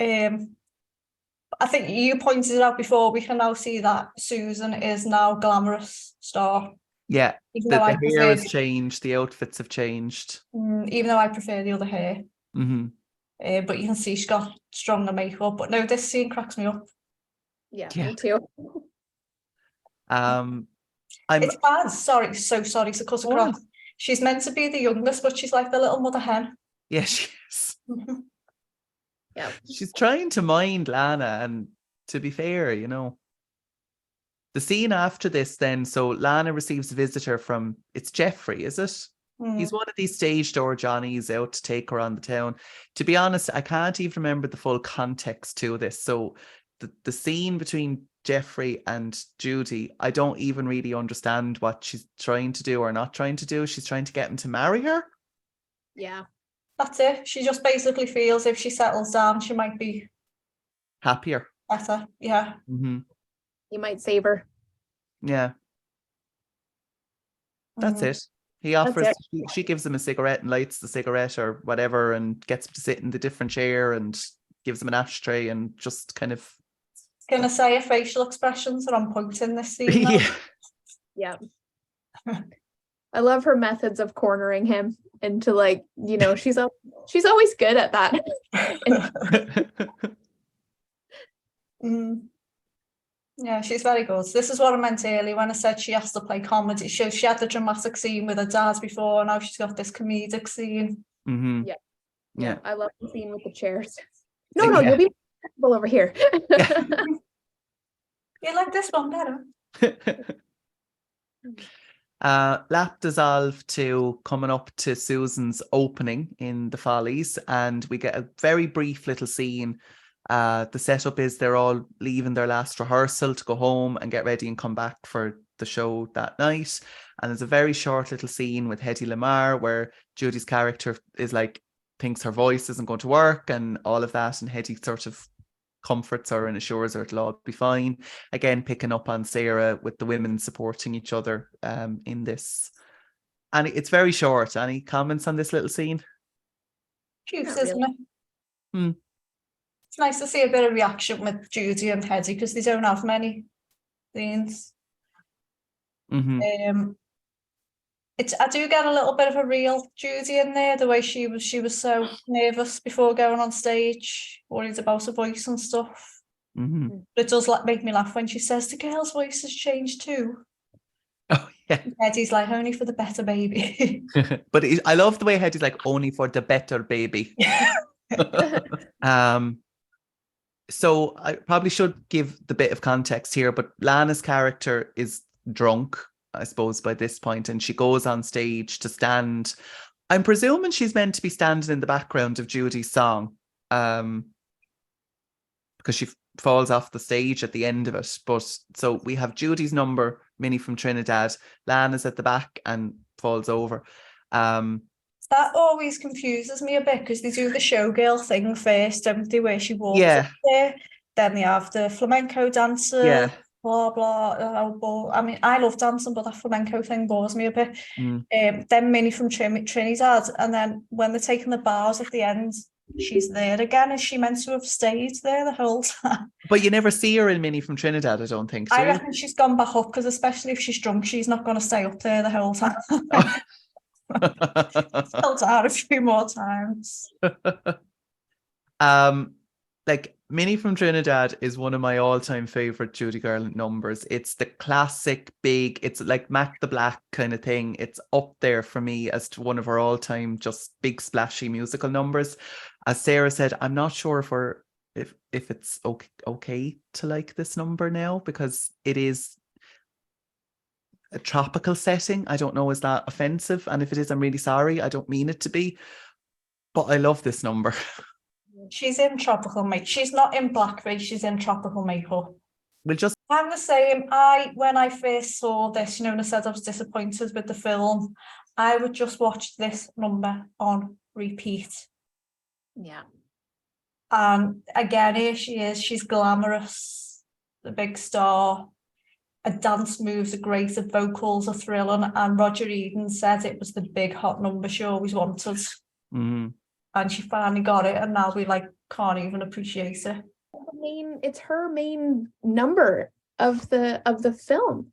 I think you pointed it out before, we can now see that Susan is now glamorous star. Yeah, the hair has changed, the outfits have changed. Even though I prefer the other hair. Mm-hmm. But you can see she's got stronger makeup. But no, this scene cracks me up. Yeah. Me too. It's bad. So sorry to cut across. She's meant to be the youngest, but she's like the little mother hen. Yeah, she is. Yeah. She's trying to mind Lana, and to be fair, the scene after this then, so Lana receives a visitor from, it's Jeffrey, is it? He's one of these stage door Johnnies out to take her on the town. To be honest, I can't even remember the full context to this. So the scene between Jeffrey and Judy, I don't even really understand what she's trying to do or not trying to do. She's trying to get him to marry her. Yeah. That's it. She just basically feels if she settles down, she might be happier. Better, yeah. Mm-hmm. You might save her. Yeah. That's it. He offers, she gives him a cigarette and lights the cigarette or whatever and gets him to sit in the different chair and gives him an ashtray and just kind of... Can I say her facial expressions are on point in this scene? Yeah. I love her methods of cornering him into she's always good at that. Yeah, she's very good. This is what I meant earlier when I said she has to play comedy. She had the dramatic scene with her dad before, and now she's got this comedic scene. Mm-hmm. Yeah. I love the scene with the chairs. No, you'll be Well, over here. You like this one better? Lap dissolve to coming up to Susan's opening in the Follies, and we get a very brief little scene. The setup is they're all leaving their last rehearsal to go home and get ready and come back for the show that night. And there's a very short little scene with Hedy Lamarr where Judy's character is like, thinks her voice isn't going to work and all of that, and Hedy sort of comforts her and assures her it'll all be fine. Again, picking up on Sarah with the women supporting each other in this. And it's very short. Any comments on this little scene? Cute, Not isn't really. it? It's nice to see a bit of reaction with Judy and Hedy because they don't have many scenes. Mm-hmm. I do get a little bit of a real Judy in there, the way she was so nervous before going on stage, worried about her voice and stuff. Mm-hmm. But it does make me laugh when she says the girl's voice has changed too. Oh yeah. Hedy's like, only for the better baby. But I love the way Hedy's like, only for the better baby. So I probably should give the bit of context here, but Lana's character is drunk, I suppose, by this point, and she goes on stage to stand. I'm presuming she's meant to be standing in the background of Judy's song, because she falls off the stage at the end of it. But so we have Judy's number, Minnie from Trinidad. Lana's at the back and falls over. That always confuses me a bit because they do the showgirl thing first, don't they, where she walks up there. Then they have the flamenco dancer. Yeah. Blah blah. I mean, I love dancing, but that flamenco thing bores me a bit. Then Minnie from Trinidad, and then when they're taking the bars at the end, she's there again. Is she meant to have stayed there the whole time? But you never see her in Minnie from Trinidad, I don't think. I reckon she's gone back up because, especially if she's drunk, she's not going to stay up there the whole time. Felt out a few more times. Like Minnie from Trinidad is one of my all-time favorite Judy Garland numbers. It's the classic big, it's like Mac the Black kind of thing. It's up there for me as to one of her all-time just big splashy musical numbers. As Sarah said, I'm not sure if it's okay to like this number now, because it is a tropical setting. I don't know, is that offensive? And if it is, I'm really sorry. I don't mean it to be, but I love this number. She's in tropical makeup. She's not in blackface, she's in tropical makeup. I'm the same. When I first saw this, and I said I was disappointed with the film, I would just watch this number on repeat. Yeah. And again, here she is. She's glamorous, the big star. Her dance moves are great, her vocals are thrilling, and Roger Eden said it was the big hot number she always wanted. Mm-hmm. And she finally got it, and now we can't even appreciate it. It's her main number of the film,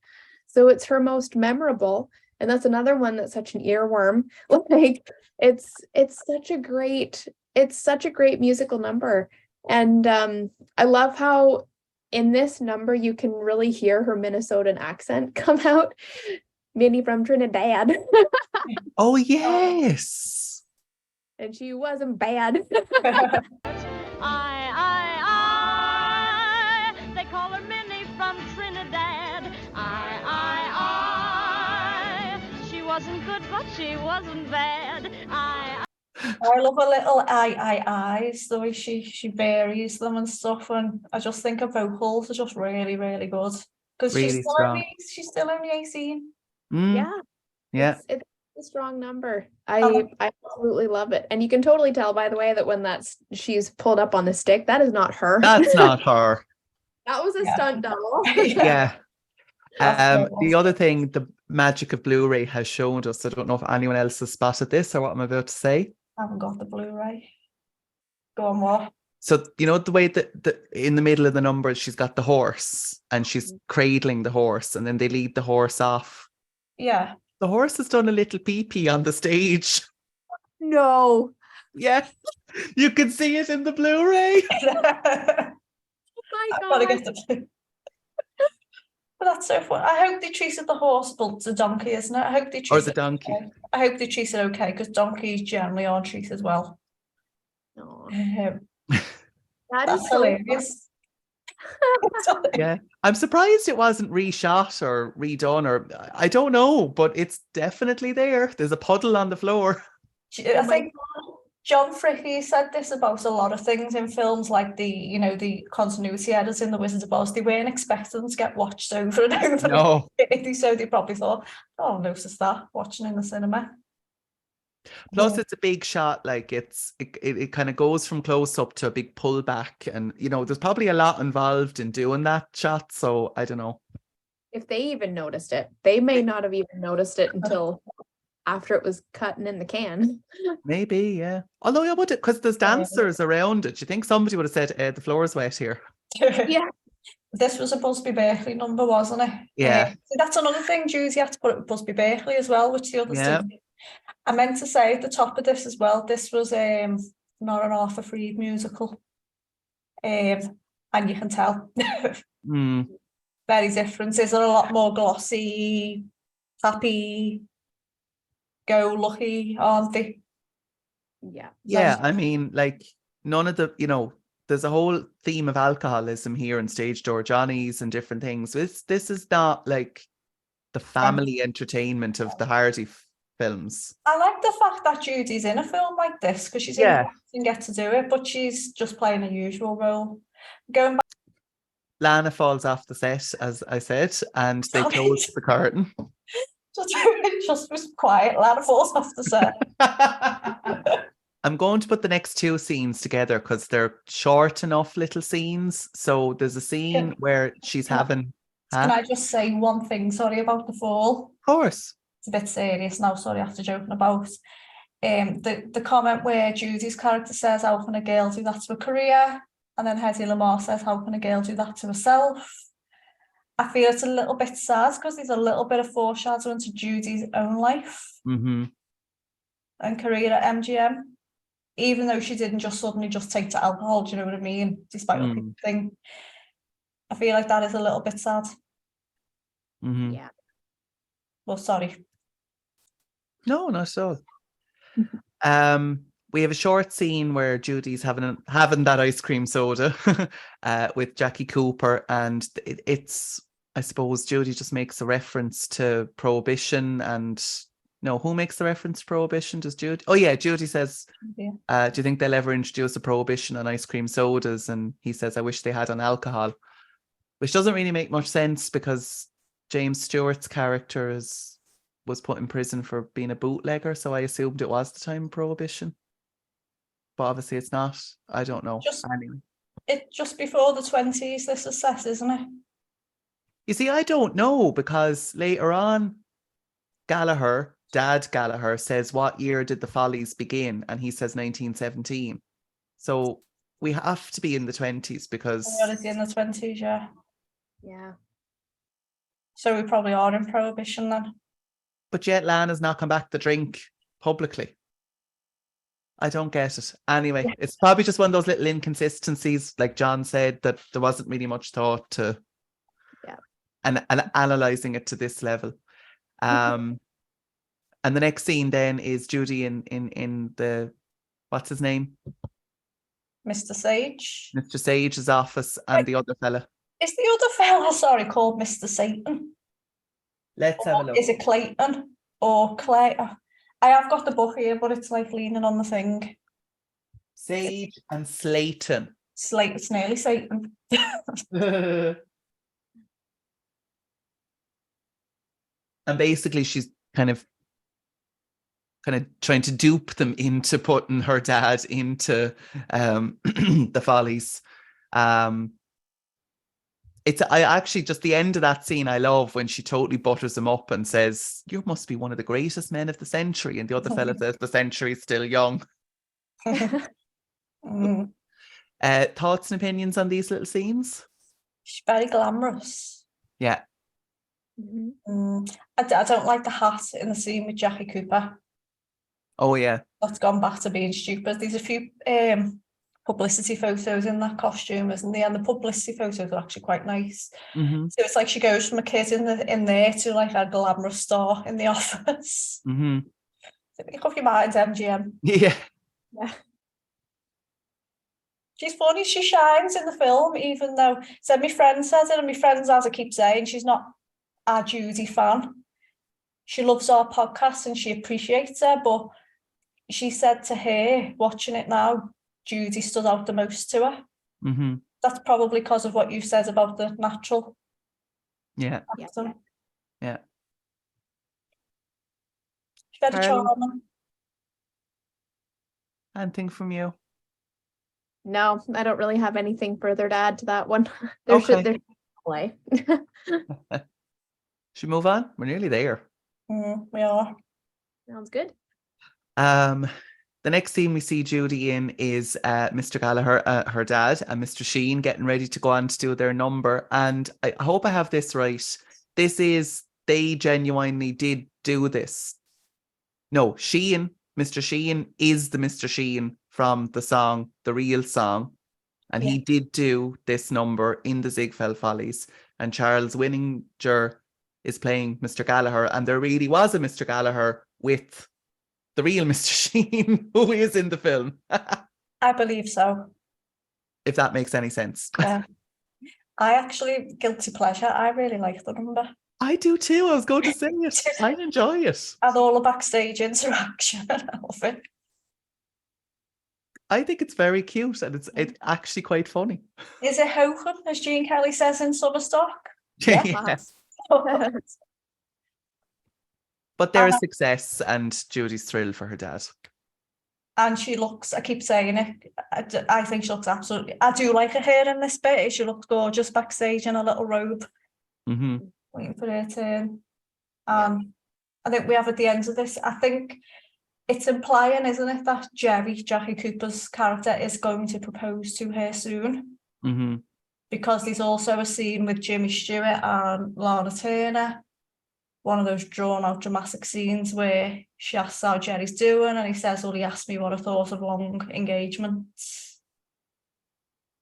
so it's her most memorable, and that's another one that's such an earworm. Like it's such a great musical number, and I love how in this number you can really hear her Minnesotan accent come out. Minnie from Trinidad. Oh yes. And she wasn't bad. They call her Minnie from Trinidad. She wasn't good, but she wasn't bad. I love her little eyes, the way she varies them and stuff, and I just think her vocals are just really, really good. Because really she's still only 18. Yeah. It's a strong number. I absolutely love it. And you can totally tell, by the way, that when she's pulled up on the stick, that is not her. That's not her. That was a stunt double. Yeah. The other thing, the magic of Blu-ray has shown us, I don't know if anyone else has spotted this or what I'm about to say. I haven't got the Blu-ray. Go on, what? So, the way that in the middle of the number, she's got the horse and she's cradling the horse, and then they lead the horse off. Yeah. The horse has done a little pee-pee on the stage. No. Yeah. You can see it in the Blu-ray. Oh my God. Gotta get the... But that's so fun. I hope they treated the horse, but the donkey, isn't it? I hope they treated the donkey. Okay. I hope they treat it okay, because donkeys generally aren't treated well. That That's is so hilarious. Yeah, I'm surprised it wasn't reshot or redone, or I don't know, but it's definitely there. There's a puddle on the floor. I think John Fricke said this about a lot of things in films, like the continuity errors in The Wizard of Oz. They weren't expecting them to get watched over and over. No. So they probably thought, oh, I'll notice that watching in the cinema. Plus, it's a big shot. Like it kind of goes from close up to a big pullback, and there's probably a lot involved in doing that shot. So I don't know if they even noticed it. They may not have even noticed it until after it was cutting in the can. Maybe, yeah. Although I would, because there's dancers around it. You think somebody would have said, "The floor is wet here." Yeah. This was a Busby Berkeley number, wasn't it? Yeah. So that's another thing. Judy had to put it with Busby Berkeley as well, which the others did. I meant to say at the top of this as well, this was not an Arthur Freed musical. And you can tell. Very different. Is it a lot more glossy, happy, go lucky, aren't they? Yeah. Yeah, I mean, like none of the, there's a whole theme of alcoholism here in Stage Door Johnny's and different things. This is not like the family entertainment of the Hardy films. I like the fact that Judy's in a film like this because she's in it and get to do it, but she's just playing a usual role. Going back, Lana falls off the set, as I said, and they close the curtain. just was quiet. Lana falls off the set. I'm going to put the next two scenes together because they're short enough little scenes. So there's a scene where she's having... Can I just say one thing, sorry, about the fall? Of course. It's a bit serious now, sorry, after joking about. The comment where Judy's character says, how can a girl do that to a career? And then Hedy Lamarr says, how can a girl do that to herself? I feel it's a little bit sad because there's a little bit of foreshadowing to Judy's own life and career at MGM. Even though she didn't just suddenly just take to alcohol, do you know what I mean? Despite what people think. I feel like that is a little bit sad. Yeah. Well, sorry. No, not so. We have a short scene where Judy's having that ice cream soda with Jackie Cooper, and it's, I suppose, Judy just makes a reference to Prohibition. And no, who makes the reference to Prohibition? Does Judy? Oh yeah, Judy says, do you think they'll ever introduce a prohibition on ice cream sodas? And he says, I wish they had on alcohol, which doesn't really make much sense because James Stewart's character was put in prison for being a bootlegger, so I assumed it was the time of Prohibition. But obviously it's not. I don't know. It's just before the 20s, this is set, isn't it? You see, I don't know, because later on, Dad Gallagher says, what year did the Follies begin? And he says 1917. So we have to be in the 20s because... It's in the 20s, yeah. Yeah. So we probably are in Prohibition then. But yet Lana's not come back to drink publicly. I don't get it. Anyway, it's probably just one of those little inconsistencies, like John said, that there wasn't really much thought to and analysing it to this level. And the next scene then is Judy in the, what's his name? Mr. Sage. Mr. Sage's office, and the other fella. Is the other fella, called Mr. Satan? Let's have a look. Is it Clayton or Clay? I have got the book here, but it's like leaning on the thing. Sage and Slayton. It's nearly Satan. And basically she's kind of trying to dupe them into putting her dad into the Follies. I actually, just the end of that scene I love, when she totally butters him up and says, you must be one of the greatest men of the century, and the other fella says the century's still young. Thoughts and opinions on these little scenes? She's very glamorous. Yeah. I don't like the hat in the scene with Jackie Cooper. Oh yeah, that's gone back to being stupid. There's a few publicity photos in that costume, isn't there? And the publicity photos are actually quite nice. So it's like she goes from a kid in there to like a glamorous star in the office. Make up your mind, MGM. Yeah. She's funny. She shines in the film, even though said my friend says it, and my friends, as I keep saying, she's not a Judy fan. She loves our podcast and she appreciates her, but she said to her, watching it now, Judy stood out the most to her. Mm-hmm. That's probably because of what you said about the natural Yeah. acting. Yeah. She's very Charlie. charming. Anything from you? No, I don't really have anything further to add to that one. Okay. There's play. Should we move on? We're nearly there. We are. Sounds good. The next scene we see Judy in is Mr. Gallagher, her dad, and Mr. Sheen getting ready to go on to do their number. And I hope I have this right. They genuinely did do this. No, Mr. Sheen is the Mr. Sheen from the song, the real song. And he did do this number in the Ziegfeld Follies. And Charles Winninger is playing Mr. Gallagher. And there really was a Mr. Gallagher with the real Mr. Sheen, who is in the film. I believe so. If that makes any sense. Yeah. I actually, guilty pleasure, I really like the number. I do too. I was going to sing it. I enjoy it. And all the backstage interaction and all of it. I think it's very cute and it's actually quite funny. Is it hokum, as Gene Kelly says in Summerstock? Yeah. But there is success and Judy's thrilled for her dad. And she looks, I keep saying it, I think she looks absolutely, I do like her hair in this bit. She looks gorgeous backstage in a little robe. Mm-hmm. Waiting for her turn. I think we have at the end of this, I think it's implying, isn't it, that Jackie Cooper's character is going to propose to her soon. Mm-hmm. Because there's also a scene with Jimmy Stewart and Lana Turner. One of those drawn-out dramatic scenes where she asks how Jerry's doing, and he says, well, he asked me what I thought of long engagements.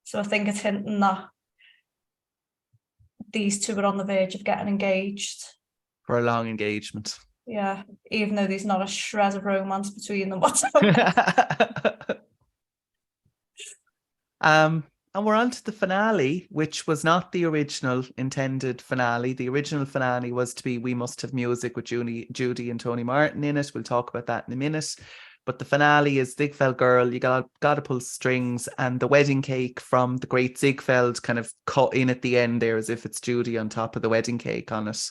So I think it's hinting that these two are on the verge of getting engaged. For a long engagement. Yeah, even though there's not a shred of romance between them whatsoever. And we're on to the finale, which was not the original intended finale. The original finale was to be We Must Have Music with Judy and Tony Martin in it. We'll talk about that in a minute. But the finale is Ziegfeld Girl, You Gotta Pull Strings, and the wedding cake from the great Ziegfeld kind of cut in at the end there as if it's Judy on top of the wedding cake on it.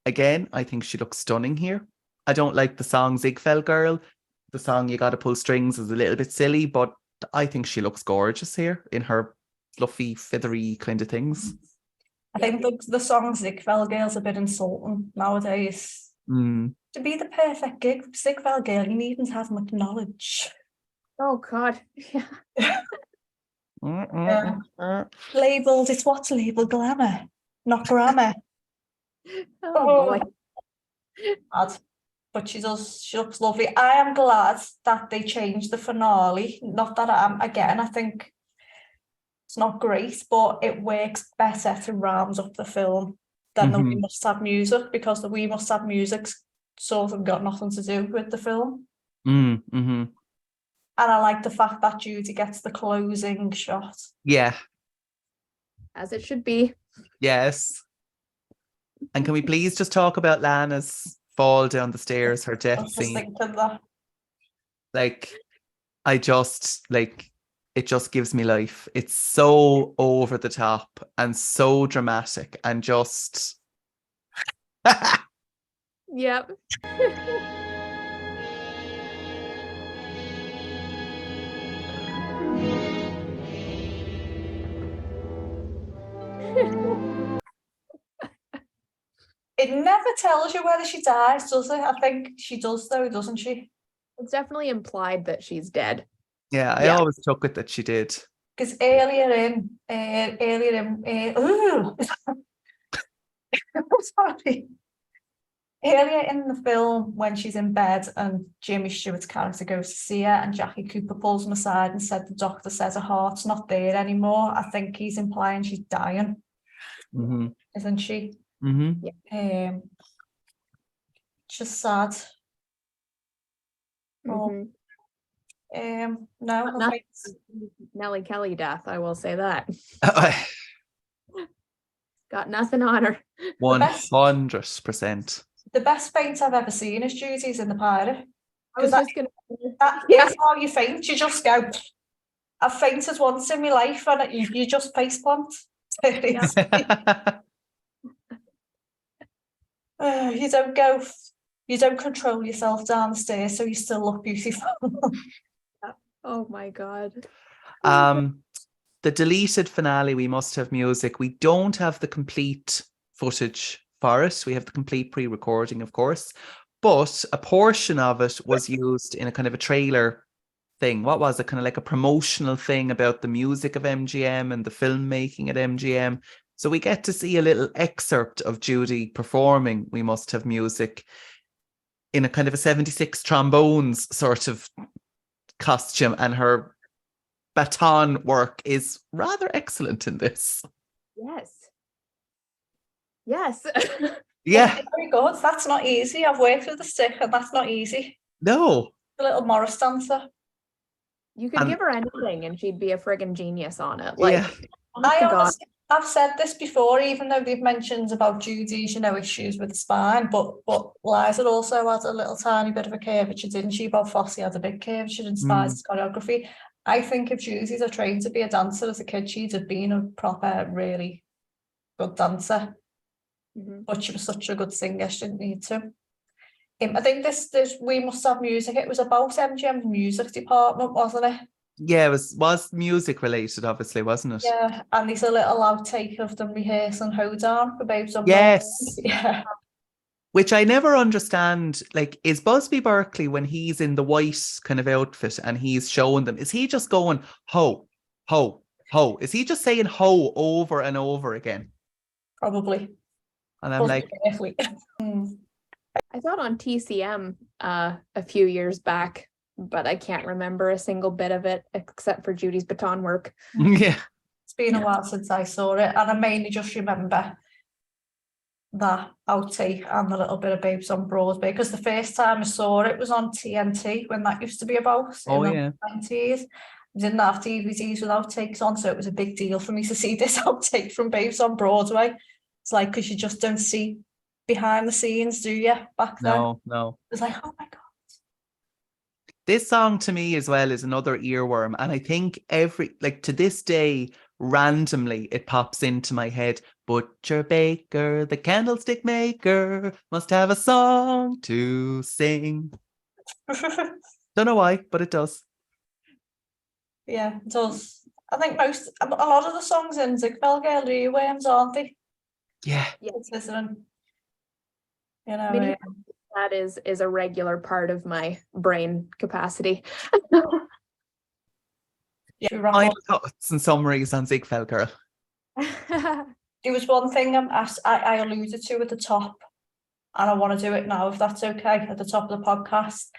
Again, I think she looks stunning here. I don't like the song Ziegfeld Girl. The song You Gotta Pull Strings is a little bit silly, but I think she looks gorgeous here in her fluffy, feathery kind of things. I think the song Ziegfeld Girl's a bit insulting nowadays. To be the perfect Ziegfeld Girl, you needn't have much knowledge. Oh God. Yeah. Labelled, it's what's labelled glamour, not grammar. Oh boy. Bad. But she looks lovely. I am glad that they changed the finale. Not that I think it's not great, but it works better to round up the film than the We Must Have Music, because the We Must Have Music's sort of got nothing to do with the film. Mm-hmm. And I like the fact that Judy gets the closing shot. Yeah. As it should be. Yes. And can we please just talk about Lana's fall down the stairs, her death scene? Thinking that. It just gives me life. It's so over the top and so dramatic and just Yep. It never tells you whether she dies, does it? I think she does, though, doesn't she? It's definitely implied that she's dead. yeah, I always took it that she did. Because earlier in sorry. Earlier in the film, when she's in bed and Jimmy Stewart's character goes to see her and Jackie Cooper pulls him aside and said the doctor says her heart's not there anymore, I think he's implying she's dying. Isn't she? Mm-hmm. Just sad. No, I'm Not afraid Nellie Kelly death, I will say that. Uh, Got nothing on her. 100%. the best faint I've ever seen is Judy's in The Pirate. I was Because just gonna that's how you faint. You just go, I've fainted once in my life, and you just face plant. Seriously. You don't control yourself down the stairs, so you still look beautiful. Oh my God. The deleted finale, we must have music. We don't have the complete footage for it. We have the complete pre-recording, of course, but a portion of it was used in a kind of a trailer thing. What was it? Kind of like a promotional thing about the music of MGM and the filmmaking at MGM. So we get to see a little excerpt of Judy performing We Must Have Music in a kind of a 76 trombones sort of costume, and her baton work is rather excellent in this. Yes. Yeah. Very good. That's not easy. I've worked with the stick, and that's not easy. No. A little Morris dancer. You could And- give her anything and she'd be a friggin' genius on it. Yeah. Like, honest to God. I've said this before, even though they've mentioned about Judy's, issues with the spine, but Liza also had a little tiny bit of a curvature, didn't she? Bob Fosse had a big curvature in Spies' choreography. I think if Judy's are trained to be a dancer as a kid, she'd have been a proper, really good dancer. But she was such a good singer, she didn't need to. I think this We Must Have Music, it was about MGM's music department, wasn't it? Yeah, it was music related, obviously, wasn't it? Yeah, and there's a little outtake of them rehearsing Hoedown for Babes on Yes. Yeah. Which I never understand. Like, is Busby Berkeley, when he's in the white kind of outfit and he's showing them, is he just going ho, ho, ho? Is he just saying ho over and over again? Probably. And I'm like, I thought on TCM a few years back, but I can't remember a single bit of it except for Judy's baton work. yeah. It's been a while since I saw it, and I mainly just remember that outtake and the little bit of Babes on Broadway, because the first time I saw it was on TNT when that used to be about in the 90s. We didn't have DVDs with outtakes on, so it was a big deal for me to see this outtake from Babes on Broadway. It's like, because you just don't see behind the scenes, do you, back then? No. It's like, oh my God. This song to me as well is another earworm. And I think to this day, randomly, it pops into my head. Butcher baker, the candlestick maker, must have a song to sing. Don't know why, but it does. Yeah, it does. I think a lot of the songs in Ziegfeld Girl are earworms, aren't they? Yeah. Considering, I mean, that is a regular part of my brain capacity. Final thoughts and summaries on Ziegfeld Girl. There was one thing I alluded to at the top, and I want to do it now, if that's okay, at the top of the podcast.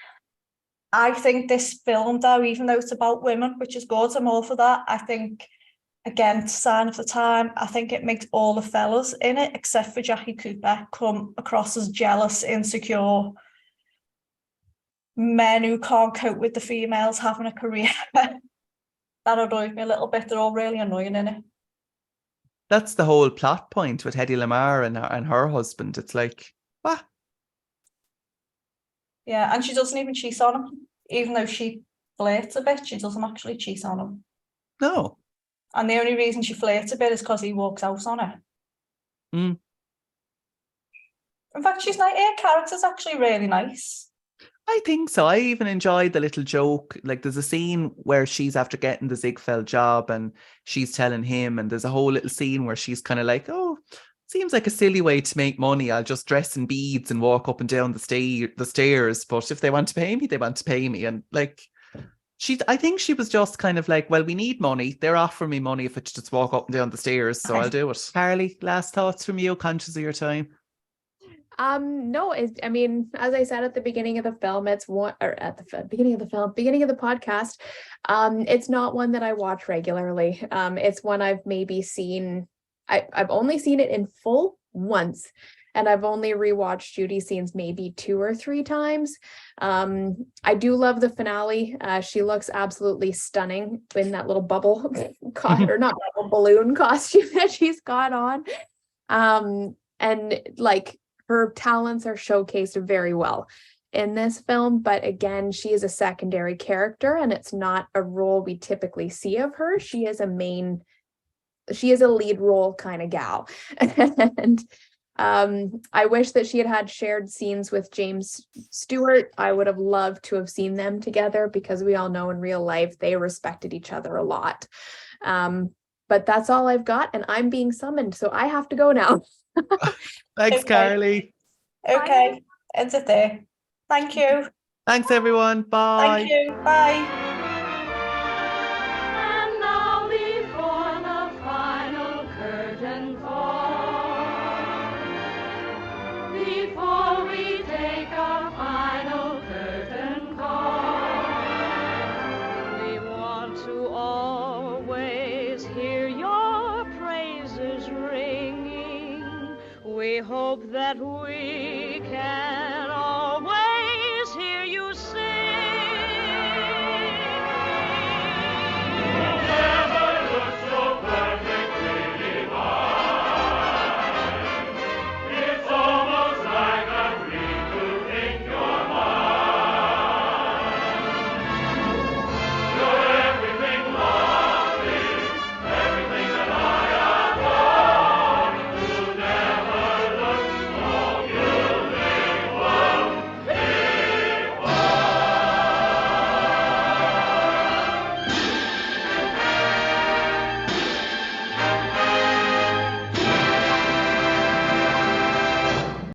I think this film, though, even though it's about women, which is good, I'm all for that, I think, again, sign of the time, I think it makes all the fellas in it, except for Jackie Cooper, come across as jealous, insecure men who can't cope with the females having a career. That annoys me a little bit. They're all really annoying in it. That's the whole plot point with Hedy Lamarr and her husband. It's like, what? Yeah, and she doesn't even cheat on him. Even though she flirts a bit, she doesn't actually cheat on him. No. And the only reason she flirts a bit is because he walks out on her. In fact, she's like, her character's actually really nice. I think so. I even enjoyed the little joke. Like, there's a scene where she's after getting the Ziegfeld job and she's telling him, and there's a whole little scene where she's kind of like, oh, seems like a silly way to make money. I'll just dress in beads and walk up and down the stairs. But if they want to pay me, they want to pay me. And like, I think she was just kind of like, well, we need money. They're offering me money if I just walk up and down the stairs, so I'll do it. Carly, last thoughts from you, conscious of your time? No, I mean, as I said at the beginning of the film, beginning of the podcast, it's not one that I watch regularly. It's one I've maybe seen, I've only seen it in full once. and I've only rewatched Judy scenes maybe 2 or 3 times. I do love the finale. She looks absolutely stunning in that little bubble or not bubble, balloon costume that she's got on. And like her talents are showcased very well in this film, but again, she is a secondary character and it's not a role we typically see of her. She is a lead role kind of gal. And I wish that she had shared scenes with James Stewart. I would have loved to have seen them together because we all know in real life they respected each other a lot. But that's all I've got, and I'm being summoned, so I have to go now. Thanks, Okay. Carly. Okay, end it there. Thank you. Thanks, everyone. Bye. Thank you. Bye. And now before the final curtain falls, before we take our final curtain call, we want to always hear your praises ringing. We hope that we